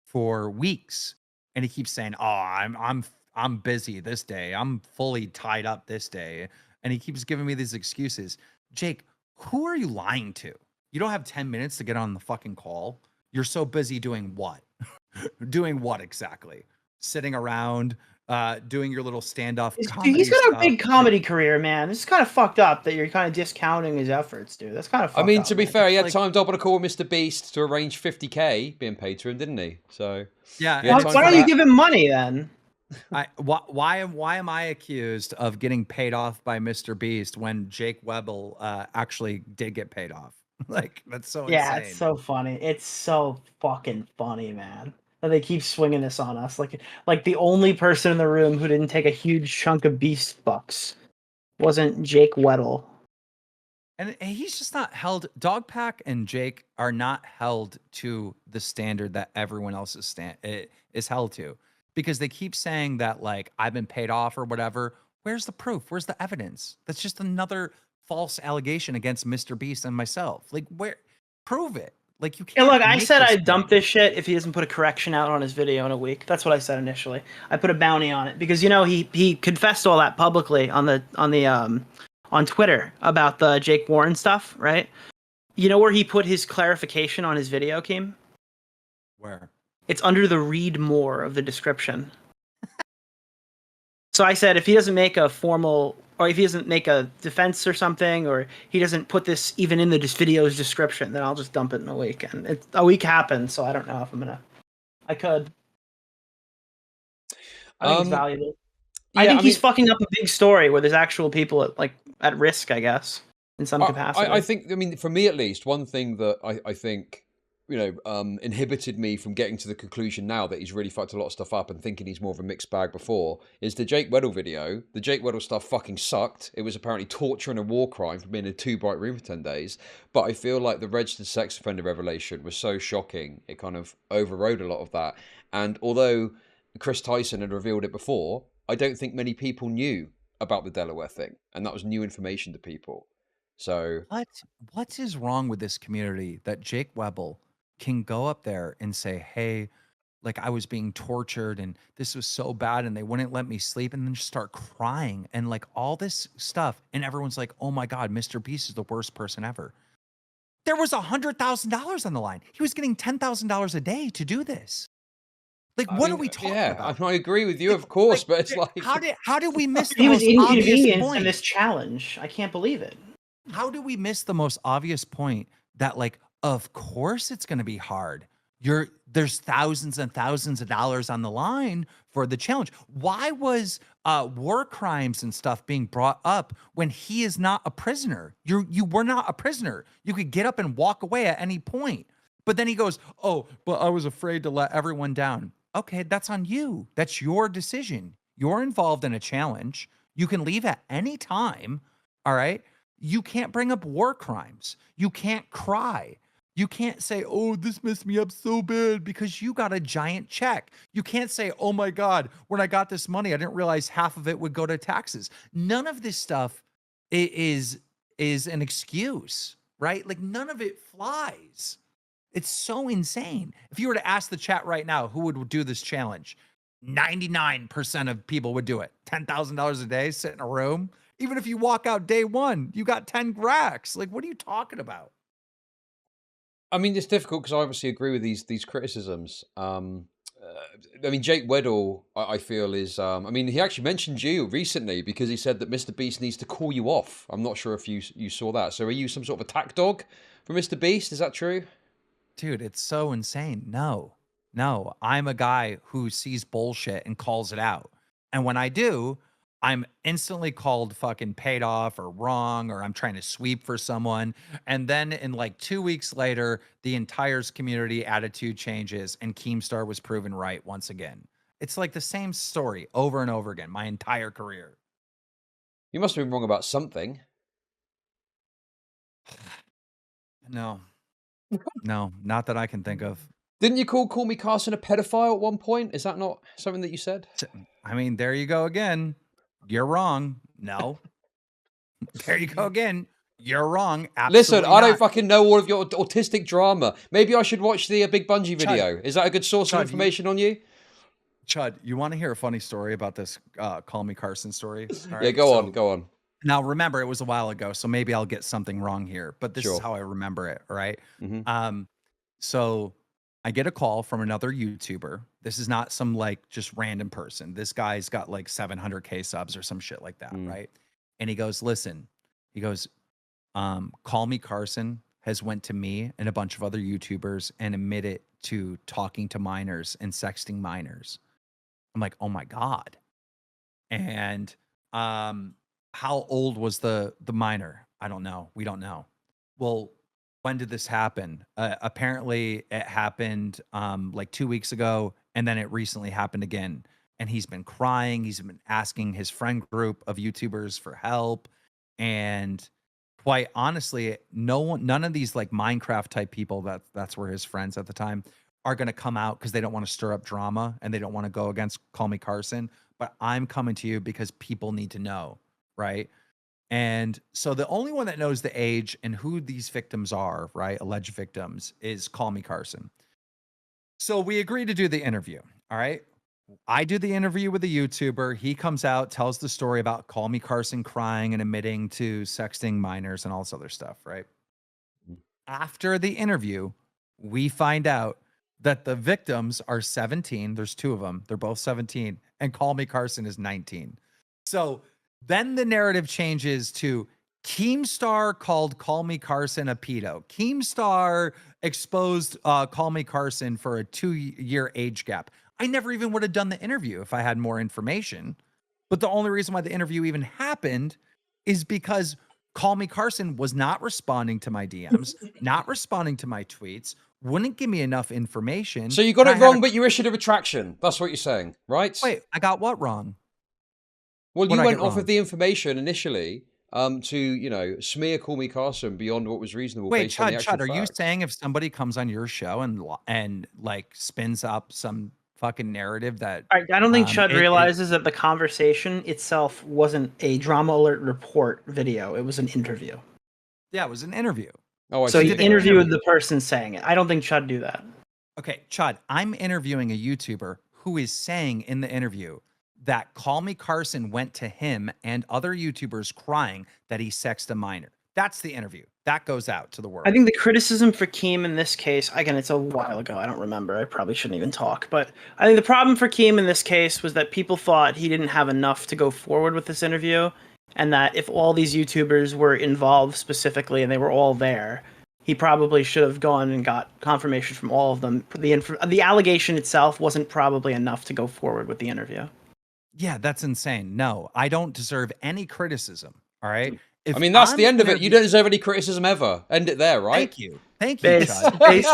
for weeks. And he keeps saying, "Oh, I'm busy this day. I'm fully tied up this day." And he keeps giving me these excuses. Jake, who are you lying to? You don't have 10 minutes to get on the fucking call. You're so busy doing what? Doing what exactly? Sitting around, doing your little standoff comedy He's got a stuff. big comedy career, man. This is kind of fucked up that you're kind of discounting his efforts, dude. That's kind of fucked I mean, up, to be man. fair, he had like- time to hop on a call with Mr. Beast to arrange 50K being paid to him, didn't he? So Yeah. he had and time Why for don't you that. give him money then? why am I accused of getting paid off by Mr. Beast when Jake Weddle actually did get paid off? Like, that's so Yeah, insane. it's so funny. It's so fucking funny, man. That they keep swinging this on us. Like the only person in the room who didn't take a huge chunk of beast bucks wasn't Jake Weddle. And he's just not held. Dogpack and Jake are not held to the standard that everyone else is held to, because they keep saying that, like, I've been paid off or whatever. Where's the proof? Where's the evidence? That's just another false allegation against Mr. Beast and myself. Like, where? Prove it. Like, you Hey, can't. look, I make said this I'd dump claim. this shit if he doesn't put a correction out on his video in a week. That's what I said initially. I put a bounty on it because he confessed all that publicly on Twitter about the Jake Warren stuff, right? You know where he put his clarification on his video, Keem? Where? It's under the read more of the description. So I said if he doesn't make a formal, or if he doesn't make a defense or something, or he doesn't put this even in the video's description, then I'll just dump it in a week. And a week happened, so I don't know if I'm gonna. I could. I think it's valuable. I think he's fucking up a big story where there's actual people at risk, I guess, in some capacity. I think, I mean, for me at least, one thing that I think, you know, inhibited me from getting to the conclusion now that he's really fucked a lot of stuff up and thinking he's more of a mixed bag before is the Jake Weddle video. The Jake Weddle stuff fucking sucked. It was apparently torture and a war crime for being in a 2 bright room for 10 days. But I feel like the registered sex offender revelation was so shocking, it kind of overrode a lot of that. And although Chris Tyson had revealed it before, I don't think many people knew about the Delaware thing. And that was new information to people. So what is wrong with this community that Jake Weddle can go up there and say, "Hey, like, I was being tortured and this was so bad and they wouldn't let me sleep," and then just start crying and like all this stuff, and everyone's like, "Oh my God, Mr. Beast is the worst person ever." There was $100,000 on the line. He was getting $10,000 a day to do this. Like, what are we talking about? I agree with you, of course, but it's like how did we miss the he was most obvious inconvenienced point? in this challenge. I can't believe it. How do we miss the most obvious point that, like, of course it's going to be hard. There's thousands and thousands of dollars on the line for the challenge. Why was war crimes and stuff being brought up when he is not a prisoner? You were not a prisoner. You could get up and walk away at any point. But then he goes, "Oh, but I was afraid to let everyone down." Okay, that's on you. That's your decision. You're involved in a challenge. You can leave at any time. All right. You can't bring up war crimes. You can't cry. You can't say, "Oh, this messed me up so bad," because you got a giant check. You can't say, "Oh my God, when I got this money, I didn't realize half of it would go to taxes." None of this stuff is an excuse, right? Like, none of it flies. It's so insane. If you were to ask the chat right now who would do this challenge, 99% of people would do it. $10,000 a day, sit in a room. Even if you walk out day one, you got 10 racks. Like, what are you talking about? I mean, it's difficult because I obviously agree with these criticisms. I mean, Jake Weddle, I feel is. I mean, he actually mentioned you recently because he said that Mr. Beast needs to call you off. I'm not sure if you saw that. So, are you some sort of attack dog for Mr. Beast? Is that true? Dude, it's so insane. No, I'm a guy who sees bullshit and calls it out. And when I do, I'm instantly called fucking paid off or wrong, or I'm trying to sweep for someone. And then in like 2 weeks later, the entire community attitude changes and Keemstar was proven right once again. It's like the same story over and over again, my entire career. You must have been wrong about something. No, no, not that I can think of. Didn't you call Me Carson a pedophile at one point? Is that not something that you said? I mean, there you go again. You're wrong. No. There you go again. You're wrong. Absolutely Listen, I don't not. fucking know all of your autistic drama. Maybe I should watch the Big Bungee video. Is that a good source of Chud, information on you? Chud, you want to hear a funny story about this Call Me Carson story? All Yeah, right, go so- on, go on. Now, remember, it was a while ago, so maybe I'll get something wrong here, but this is Sure. how I remember it, all right? Mhm. So I get a call from another YouTuber. This is not some like just random person. This guy's got like 700K subs or some shit like that, right? And he goes, listen, he goes, Call Me Carson has went to me and a bunch of other YouTubers and admitted to talking to minors and sexting minors. I'm like, oh my God. And how old was the minor? I don't know. We don't know. Well, when did this happen? Apparently it happened like 2 weeks ago, and then it recently happened again. And he's been crying. He's been asking his friend group of YouTubers for help. And quite honestly, none of these like Minecraft type people that's were his friends at the time are going to come out because they don't want to stir up drama and they don't want to go against Call Me Carson. But I'm coming to you because people need to know, right? And so the only one that knows the age and who these victims are, right, alleged victims, is Call Me Carson. So we agree to do the interview. All right. I do the interview with the YouTuber. He comes out, tells the story about Call Me Carson crying and admitting to sexting minors and all this other stuff, right? After the interview, we find out that the victims are 17. There's two of them. They're both 17. And Call Me Carson is 19. So then the narrative changes to Keemstar called Call Me Carson a pedo. Keemstar exposed Call Me Carson for a 2-year age gap. I never even would have done the interview if I had more information. But the only reason why the interview even happened is because Call Me Carson was not responding to my DMs, not responding to my tweets, wouldn't give me enough information. So you got it wrong, but you issued a retraction. That's what you're saying, right? Wait, I got what wrong? Well, What'd you I went get off wrong? of the information initially to, smear Call Me Carson beyond what was reasonable Wait, based on the actual Chud, are you facts. saying if somebody comes on your show and like spins up some fucking narrative that I don't think Chud it- realizes that the conversation itself wasn't a drama alert report video. It was an interview. yeah, it was an interview. Oh, I So see. you did an interviewed interview. the person saying it. I don't think Chud do that. Okay, Chud, I'm interviewing a YouTuber who is saying in the interview that Call Me Carson went to him and other YouTubers crying that he sexed a minor. That's the interview. That goes out to the world. I think the criticism for Keem in this case, again, it's a while ago. I don't remember. I probably shouldn't even talk. But I think the problem for Keem in this case was that people thought he didn't have enough to go forward with this interview. And that if all these YouTubers were involved specifically and they were all there, he probably should have gone and got confirmation from all of them. The allegation itself wasn't probably enough to go forward with the interview. Yeah, that's insane. No, I don't deserve any criticism. All right. If I mean, that's I'm the end of it. You interview- don't deserve any criticism ever. End it there, right? Thank you. Thank you, Base, Chud. base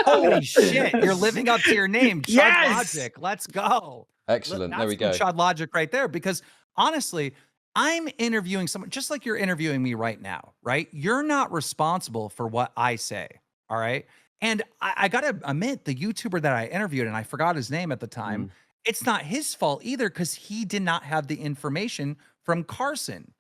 Holy shit. You're living up to your name. Chud Yes! Logic. Let's go. Excellent. There we go. That's some Chud Logic right there. Because honestly, I'm interviewing someone just like you're interviewing me right now, right? You're not responsible for what I say. All right. And I got to admit, the YouTuber that I interviewed, and I forgot his name at the time, it's not his fault either because he did not have the information from Carson.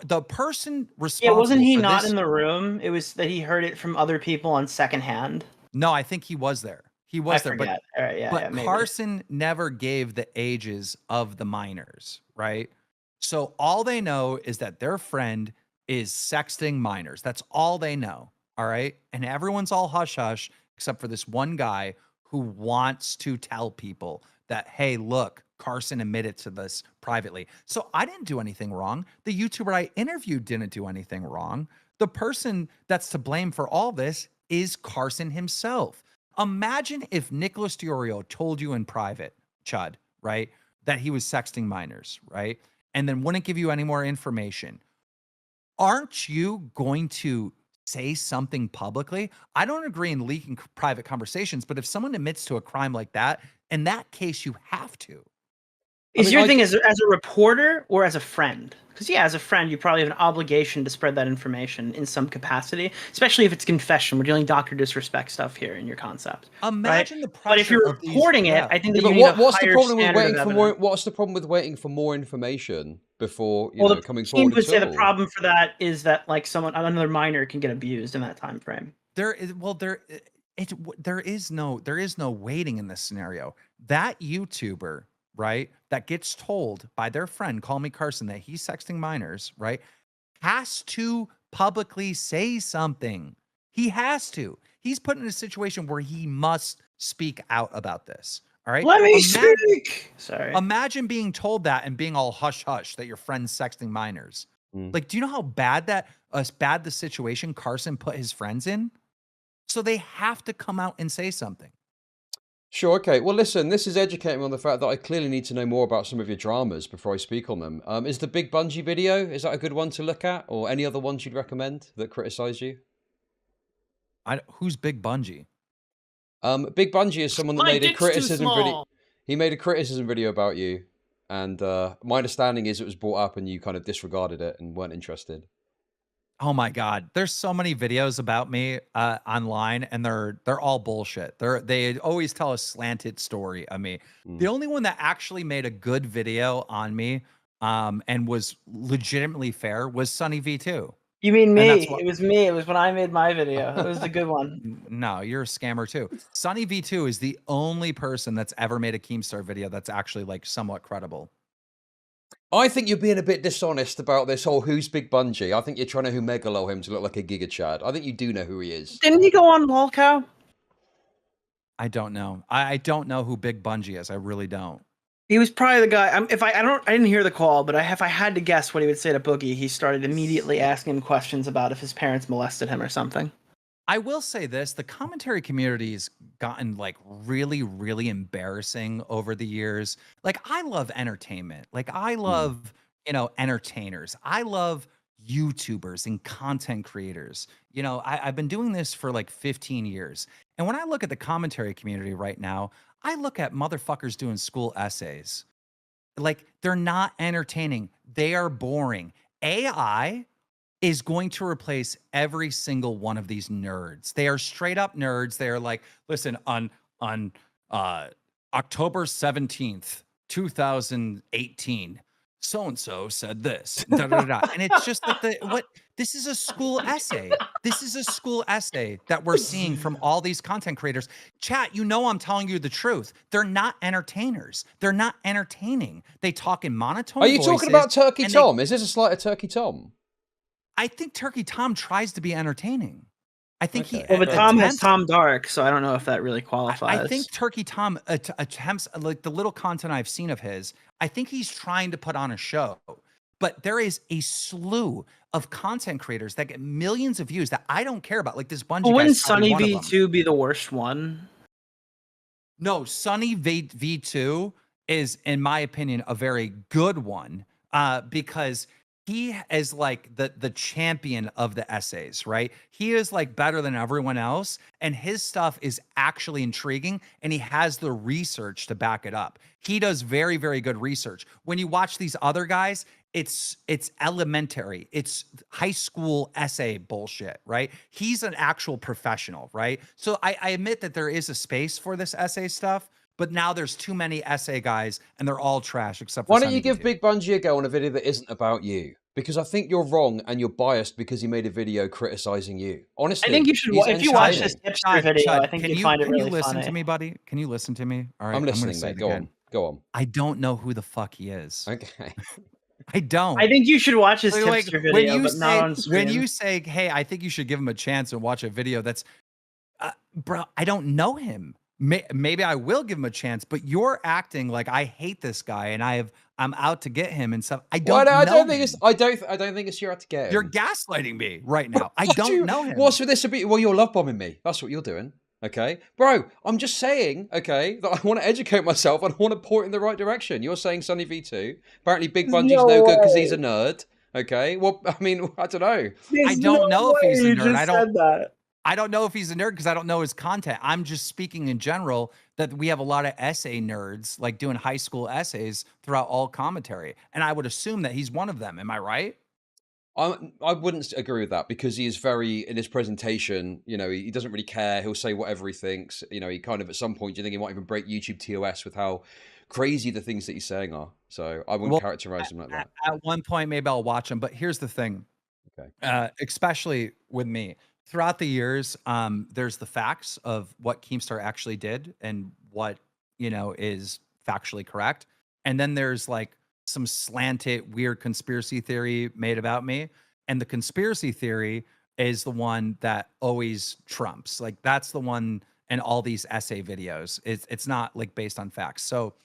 The person Yeah, responsible wasn't he for not this, in the room? It was that he heard it from other people on secondhand. No, I think he was there. He was I there. forget. All right, But yeah, maybe. Carson never gave the ages of the minors, right? So all they know is that their friend is sexting minors. That's all they know. All right. And everyone's all hush hush, except for this one guy who wants to tell people that, hey, look, Carson admitted to this privately. So I didn't do anything wrong. The YouTuber I interviewed didn't do anything wrong. The person that's to blame for all this is Carson himself. Imagine if Nicholas DeOrio told you in private, Chud, right? that he was sexting minors, right? And then wouldn't give you any more information. Aren't you going to say something publicly? I don't agree in leaking private conversations, but if someone admits to a crime like that, in that case, you have to. Is your thing as a reporter or as a friend? Because yeah, as a friend, you probably have an obligation to spread that information in some capacity, especially if it's confession. We're dealing doctor disrespect stuff here in your concept. Imagine the pressure. But if you're of these- reporting it, yeah. I think that Yeah, you but need a what's the higher problem with standard waiting of for more? evidence. What's the problem with waiting for more information before Well, coming the forward team would at say the all? problem for that is that like another minor can get abused in that time frame. There is there is no waiting in this scenario. That YouTuber, right, that gets told by their friend, Call Me Carson, that he's sexting minors, right, has to publicly say something. He has to. He's put in a situation where he must speak out about this. All right. Let me speak. Sorry. Imagine being told that and being all hush hush that your friend's sexting minors. Like, do you know how bad the situation Carson put his friends in? So they have to come out and say something. Sure, okay. Well, listen, this is educating me on the fact that I clearly need to know more about some of your dramas before I speak on them. Is the Big Bungie video, is that a good one to look at? Or any other ones you'd recommend that criticize you? Who's Big Bungie? Big Bungie is someone that My made a dick's too criticism video. small. He made a criticism video about you. And my understanding is it was brought up and you kind of disregarded it and weren't interested. Oh my God. There's so many videos about me online, and they're all bullshit. They always tell a slanted story of me. The only one that actually made a good video on me and was legitimately fair was Sunny V2. You mean me? It was me. It was when I made my video. It was the good one. No, you're a scammer too. Sunny V2 is the only person that's ever made a Keemstar video that's actually like somewhat credible. I think you're being a bit dishonest about this whole who's Big Bungie. I think you're trying to Megalo him to look like a Giga Chad. I think you do know who he is. Didn't he go on Lolcow? I don't know. I don't know who Big Bungie is. I really don't. He was probably the guy. I didn't hear the call, but if I had to guess what he would say to Boogie, he started immediately asking him questions about if his parents molested him or something. I will say this, the commentary community has gotten like really, really embarrassing over the years. Like, I love entertainment. Like, I love, entertainers. I love YouTubers and content creators. I've been doing this for like 15 years. And when I look at the commentary community right now, I look at motherfuckers doing school essays. Like, they're not entertaining. They are boring. AI is going to replace every single one of these nerds. They are straight up nerds. They are like, listen, on October 17th, 2018, so-and-so said this, da, da, da, da. And it's just like this is a school essay. This is a school essay that we're seeing from all these content creators. Chat, I'm telling you the truth. They're not entertainers. They're not entertaining. They talk in monotone Are you talking about Turkey Tom? Is this a slight of Turkey Tom? I think Turkey Tom tries to be entertaining. I think he. Well, but Tom has Tom Dark, so I don't know if that really qualifies. I think Turkey Tom attempts, like the little content I've seen of his, I think he's trying to put on a show. But there is a slew of content creators that get millions of views that I don't care about. Like this Bungie. Well, wouldn't Sunny V2 be the worst one? No, Sunny V2 is, in my opinion, a very good one because he is like the champion of the essays, right? He is like better than everyone else, and his stuff is actually intriguing, and he has the research to back it up. He does very, very good research. When you watch these other guys, it's elementary. It's high school essay bullshit, right? He's an actual professional, right? So I admit that there is a space for this essay stuff, but now there's too many essay guys, and they're all trash except for Why don't Sunny you give V2. Big Bungie a go on a video that isn't about you? Because I think you're wrong and you're biased because he made a video criticizing you. Honestly, I think you should. If you watch this TIPSTER video, I think you'd find it really funny. Can you listen to me, buddy? Can you listen to me? All right, I'm listening, say mate. Go on. Go on. I don't know who the fuck he is. Okay. I don't. I think you should watch his TIPSTER video, but not on screen. When you say, hey, I think you should give him a chance and watch a video that's, bro, I don't know him. Maybe I will give him a chance, but you're acting like I hate this guy and I'm out to get him and stuff. I don't know. I don't think it's you're out to get him. You're gaslighting me right now. I don't know him. What's with this? Well, you're love bombing me. That's what you're doing. Okay, bro, I'm just saying, okay, that I want to educate myself and I want to point in the right direction. You're saying Sunny V2. Apparently Big Bungie's no good because he's a nerd. Okay, well, I mean, I don't know. I don't know if he's a nerd. That. I don't know if he's a nerd because I don't know his content. I'm just speaking in general that we have a lot of essay nerds like doing high school essays throughout all commentary. And I would assume that he's one of them. Am I right? I wouldn't agree with that because he is very, in his presentation, you know, he doesn't really care. He'll say whatever he thinks. You know, he kind of, at some point, do you think he might even break YouTube TOS with how crazy the things that he's saying are? So I wouldn't characterize him like that. At one point, maybe I'll watch him. But here's the thing, Okay. especially with me. Throughout the years, there's the facts of what Keemstar actually did and what, you know, is factually correct. And then there's like some slanted, weird conspiracy theory made about me. And the conspiracy theory is the one that always trumps. Like that's the one in all these essay videos. It's not like based on facts. So,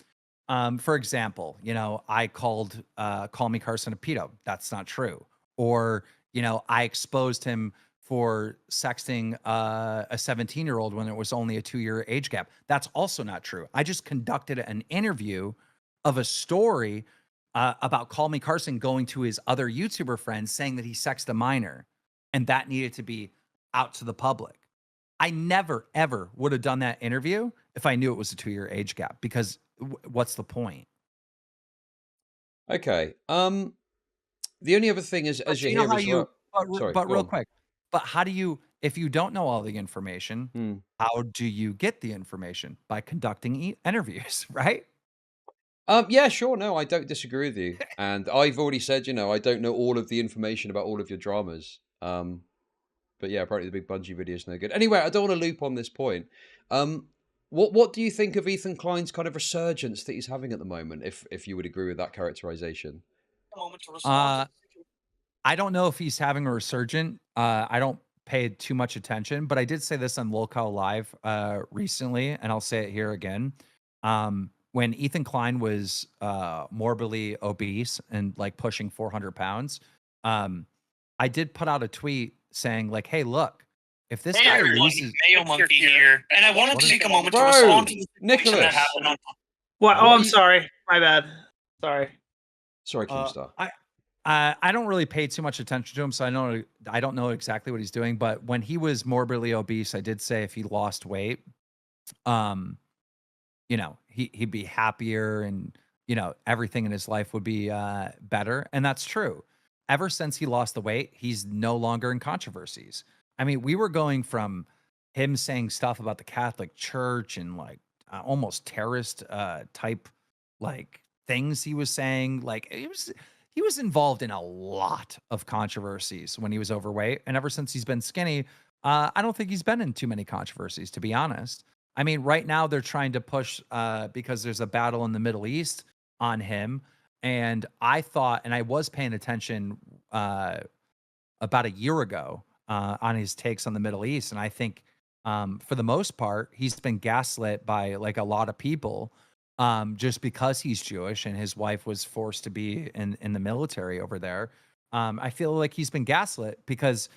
for example, you know, I called Call Me Carson a pedo. That's not true. Or, you know, I exposed him for sexting a 17-year-old when it was only a 2-year age gap. That's also not true. I just conducted an interview of a story about Call Me Carson going to his other YouTuber friends saying that he sexed a minor, and that needed to be out to the public. I never, ever would have done that interview if I knew it was a 2-year age gap, because what's the point? Okay. The only other thing is, as you you know hear how as you, well. Sorry, but go real on. quick, but how do you, if you don't know all the information, how do you get the information? By conducting interviews, right? Yeah, sure. No, I don't disagree with you. And I've already said, you know, I don't know all of the information about all of your dramas. But yeah, apparently the Big Bungie video is no good. Anyway, I don't want to loop on this point. What do you think of Ethan Klein's kind of resurgence that he's having at the moment? If you would agree with that characterization. I don't know if he's having a resurgent. I don't pay too much attention, but I did say this on Lolcow Live recently, and I'll say it here again. When Ethan Klein was morbidly obese and like pushing 400 pounds, I did put out a tweet saying like, "Hey, look, if this guy loses, Mayo Monkey here, and I wanted to take a moment to Bro, respond to the situation Nicholas. that happened on. What? Oh, I'm sorry. My bad. Sorry. Sorry, Keemstar. I don't really pay too much attention to him, so I don't know exactly what he's doing. But when he was morbidly obese, I did say if he lost weight, you know, he'd be happier, and you know, everything in his life would be better, and that's true. Ever since he lost the weight, he's no longer in controversies. I mean, we were going from him saying stuff about the Catholic Church and like almost terrorist type like things he was saying. Like he was involved in a lot of controversies when he was overweight, and ever since he's been skinny, I don't think he's been in too many controversies, to be honest. I mean, right now they're trying to push because there's a battle in the Middle East on him. And I thought, and I was paying attention about a year ago on his takes on the Middle East. And I think for the most part, he's been gaslit by like a lot of people just because he's Jewish and his wife was forced to be in the military over there. I feel like he's been gaslit because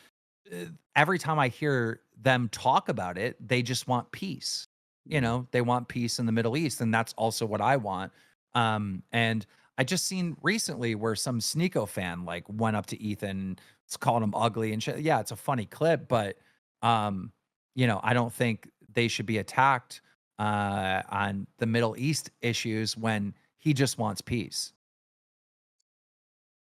every time I hear them talk about it, they just want peace. You know, they want peace in the Middle East. And that's also what I want. And I just seen recently where some Sneeko fan like went up to Ethan, called him ugly and shit. Yeah, it's a funny clip, but you know, I don't think they should be attacked on the Middle East issues when he just wants peace.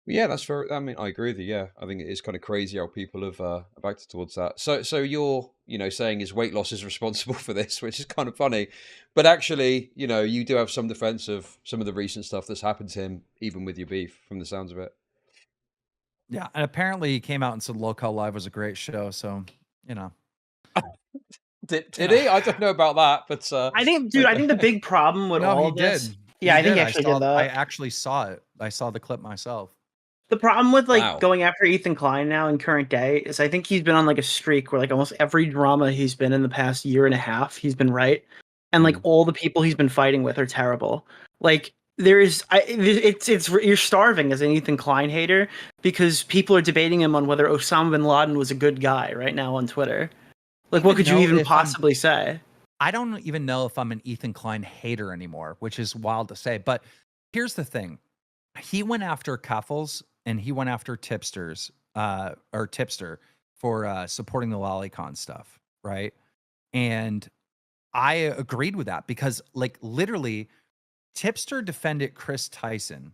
Yeah, that's fair. I mean, I agree with you. Yeah, I think it is kind of crazy how people have acted towards that. So you're, you know, saying his weight loss is responsible for this, which is kind of funny, but actually, you know, you do have some defense of some of the recent stuff that's happened to him, even with your beef, from the sounds of it. Yeah, and apparently he came out and said Local Live was a great show. So you know, did he? I don't know about that, but I think, dude, I think the big problem with all of this. did. Yeah, I think he did. actually did that. I actually saw it. I saw the clip myself. The problem with like Wow. going after Ethan Klein now in current day is I think he's been on like a streak where like almost every drama he's been in the past year and a half, he's been right. And like all the people he's been fighting with are terrible. Like there is, you're starving as an Ethan Klein hater because people are debating him on whether Osama bin Laden was a good guy right now on Twitter. Like, what could you know even if I'm- possibly say? I don't even know if I'm an Ethan Klein hater anymore, which is wild to say. But here's the thing. He went after Cuffles and he went after Tipsters, or Tipster for supporting the Lolicon stuff, right? And I agreed with that because, like, literally, Tipster defended Chris Tyson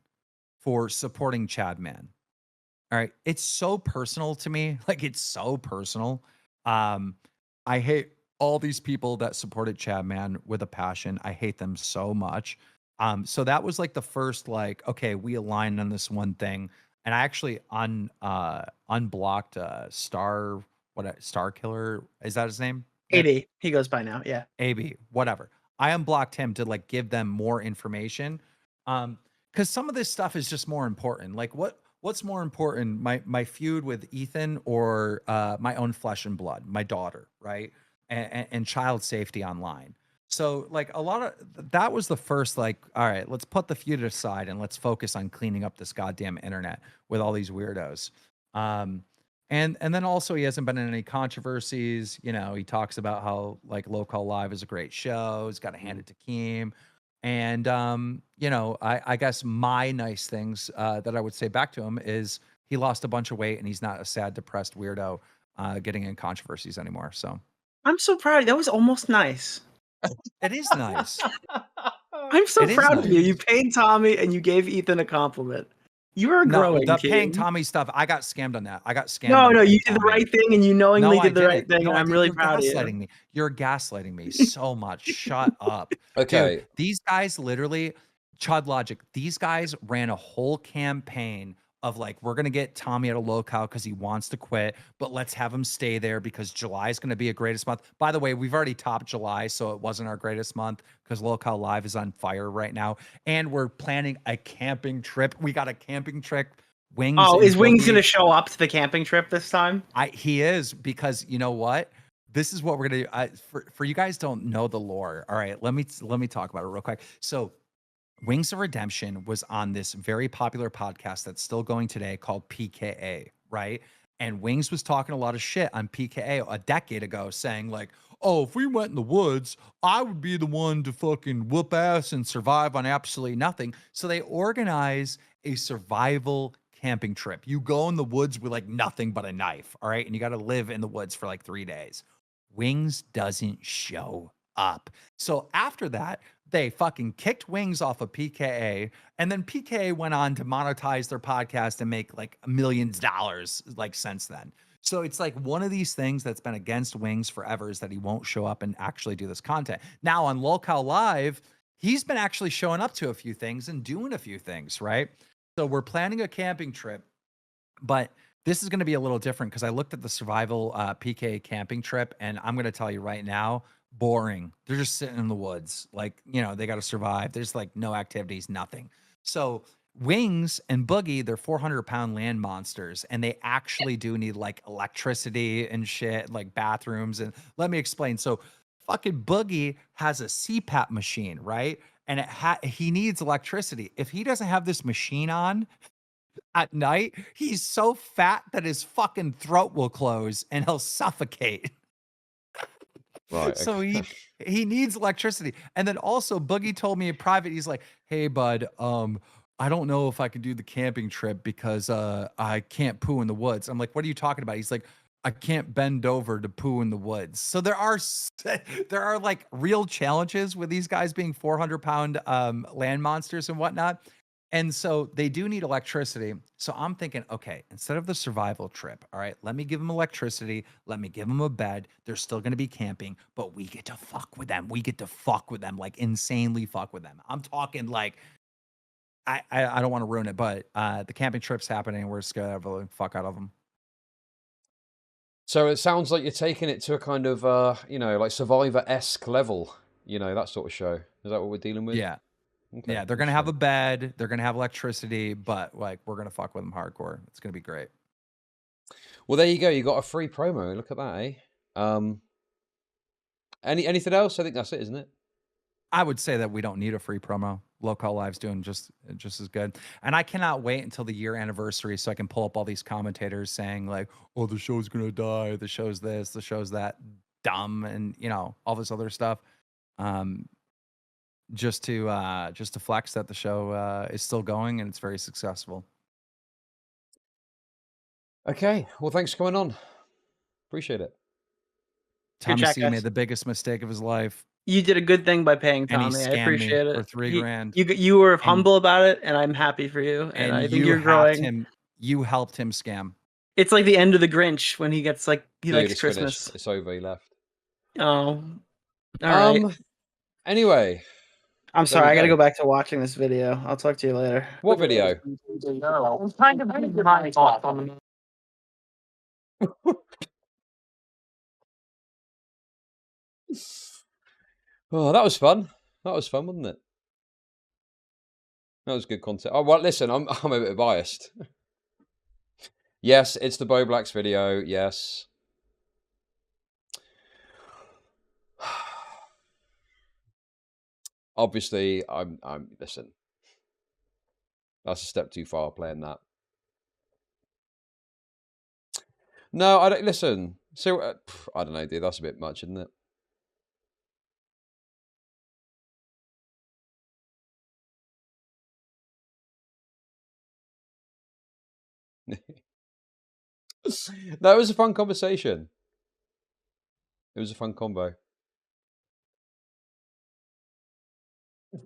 for supporting Chad Man. All right. It's so personal to me. Like, it's so personal. I hate all these people that supported Chad Man with a passion. I hate them so much. So that was like the first, like, okay, we aligned on this one thing. And I actually unblocked Star Killer. Is that his name? Nick? AB, he goes by now. Yeah. AB, whatever. I unblocked him to like give them more information. Because some of this stuff is just more important. Like what's more important, my feud with Ethan or my own flesh and blood, my daughter, right? And child safety online. So like a lot of that was the first, like, all right, let's put the feud aside and let's focus on cleaning up this goddamn internet with all these weirdos. And then also he hasn't been in any controversies. You know, he talks about how like Local Live is a great show. He's got to hand it to Keem. And you know, I guess my nice things that I would say back to him is he lost a bunch of weight and he's not a sad, depressed weirdo getting in controversies anymore. So I'm so proud. That was almost nice. it is nice. I'm so It is proud of you. nice. You paid Tommy and you gave Ethan a compliment. You are No, growing, the Keem. paying Tommy stuff, I got scammed on that. I got scammed. No, on no, paying you did the Tommy. right thing and you knowingly No, I did the right didn't. thing. No, and I I'm didn't. really You're proud of you. gaslighting me. You're gaslighting me so much. Shut up. Okay. Dude, these guys literally, Chud Logic, these guys ran a whole campaign of like, we're going to get Tommy at a locale because he wants to quit, but let's have him stay there because July is going to be a greatest month. By the way, we've already topped July, so it wasn't our greatest month because Locale Live is on fire right now. And we're planning a camping trip. We got a camping trip. Wings. Oh, and is Wings Boogie. going to show up to the camping trip this time? He is, because you know what? This is what we're gonna do. For you guys don't know the lore. All right, let me talk about it real quick. So, Wings of Redemption was on this very popular podcast that's still going today called PKA, right? And Wings was talking a lot of shit on PKA a decade ago, saying like, "Oh, if we went in the woods, I would be the one to fucking whoop ass and survive on absolutely nothing." So they organize a survival camping trip. You go in the woods with like nothing but a knife, all right? And you got to live in the woods for like 3 days. Wings doesn't show up. So after that, they fucking kicked Wings off of PKA, and then PKA went on to monetize their podcast and make like millions of dollars like since then. So it's like one of these things that's been against Wings forever is that he won't show up and actually do this content. Now on Locale Live, he's been actually showing up to a few things and doing a few things, right? So we're planning a camping trip, but this is going to be a little different because I looked at the survival PK camping trip, and I'm going to tell you right now, boring. They're just sitting in the woods. Like, you know, they got to survive. There's like no activities, nothing. So Wings and Boogie, they're 400-pound land monsters, and they actually do need like electricity and shit, like bathrooms. And let me explain. So fucking Boogie has a CPAP machine, right? And he needs electricity. If he doesn't have this machine on at night, he's so fat that his fucking throat will close and he'll suffocate. Right. So he needs electricity. And then also Boogie told me in private, he's like, "Hey bud, I don't know if I can do the camping trip because I can't poo in the woods." I'm like, "What are you talking about?" He's like, "I can't bend over to poo in the woods." So there are like real challenges with these guys being 400-pound land monsters and whatnot. And so they do need electricity. So I'm thinking, okay, instead of the survival trip, all right, let me give them electricity. Let me give them a bed. They're still going to be camping, but we get to fuck with them. We get to fuck with them, like insanely fuck with them. I'm talking like, I don't want to ruin it, but the camping trip's happening. We're just going to have a fuck out of them. So it sounds like you're taking it to a kind of, you know, like Survivor-esque level, you know, that sort of show. Is that what we're dealing with? Yeah. Okay, Yeah, they're going to have a bed. They're going to have electricity, but like we're going to fuck with them hardcore. It's going to be great. Well, there you go. You got a free promo. Look at that, eh? Anything else? I think that's it, isn't it? I would say that we don't need a free promo. Local Live's doing just as good. And I cannot wait until the year anniversary so I can pull up all these commentators saying like, "Oh, the show's going to die. The show's this, the show's that." dumb and all this other stuff. Just to flex that the show is still going and it's very successful. Okay, well, thanks for coming on. Appreciate it. Tommy chat, C guys. made the biggest mistake of his life, You did a good thing by paying and he Tommy. I scammed me appreciate it. for $3,000. You were humble about it, and I'm happy for you. And I think you're growing. You helped him scam. It's like the end of the Grinch when he gets he Dude, likes it's Christmas. finished. It's over. He left. Oh, all right. Anyway, I'm sorry. we I gotta go. go back to watching this video. I'll talk to you later. What video? I'm trying to make my thoughts on the Oh, that was fun. That was fun, wasn't it? That was good content. Oh, well, listen, I'm a bit biased. Yes, it's the Bowblax video. Yes. Obviously, I'm listen. That's a step too far playing that. No, I don't listen. So I don't know, dude. That's a bit much, isn't it? No, it was a fun conversation. It was a fun combo.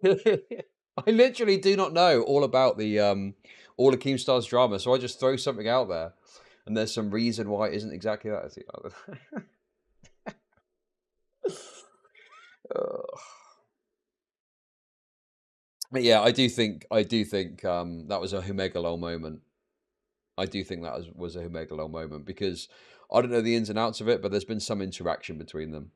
I literally do not know all about the all of Keemstar's drama, so I just throw something out there, and there's some reason why it isn't exactly that. But yeah, I do think that was a Humegalol moment. I do think that was a Humegalol moment because I don't know the ins and outs of it, but there's been some interaction between them.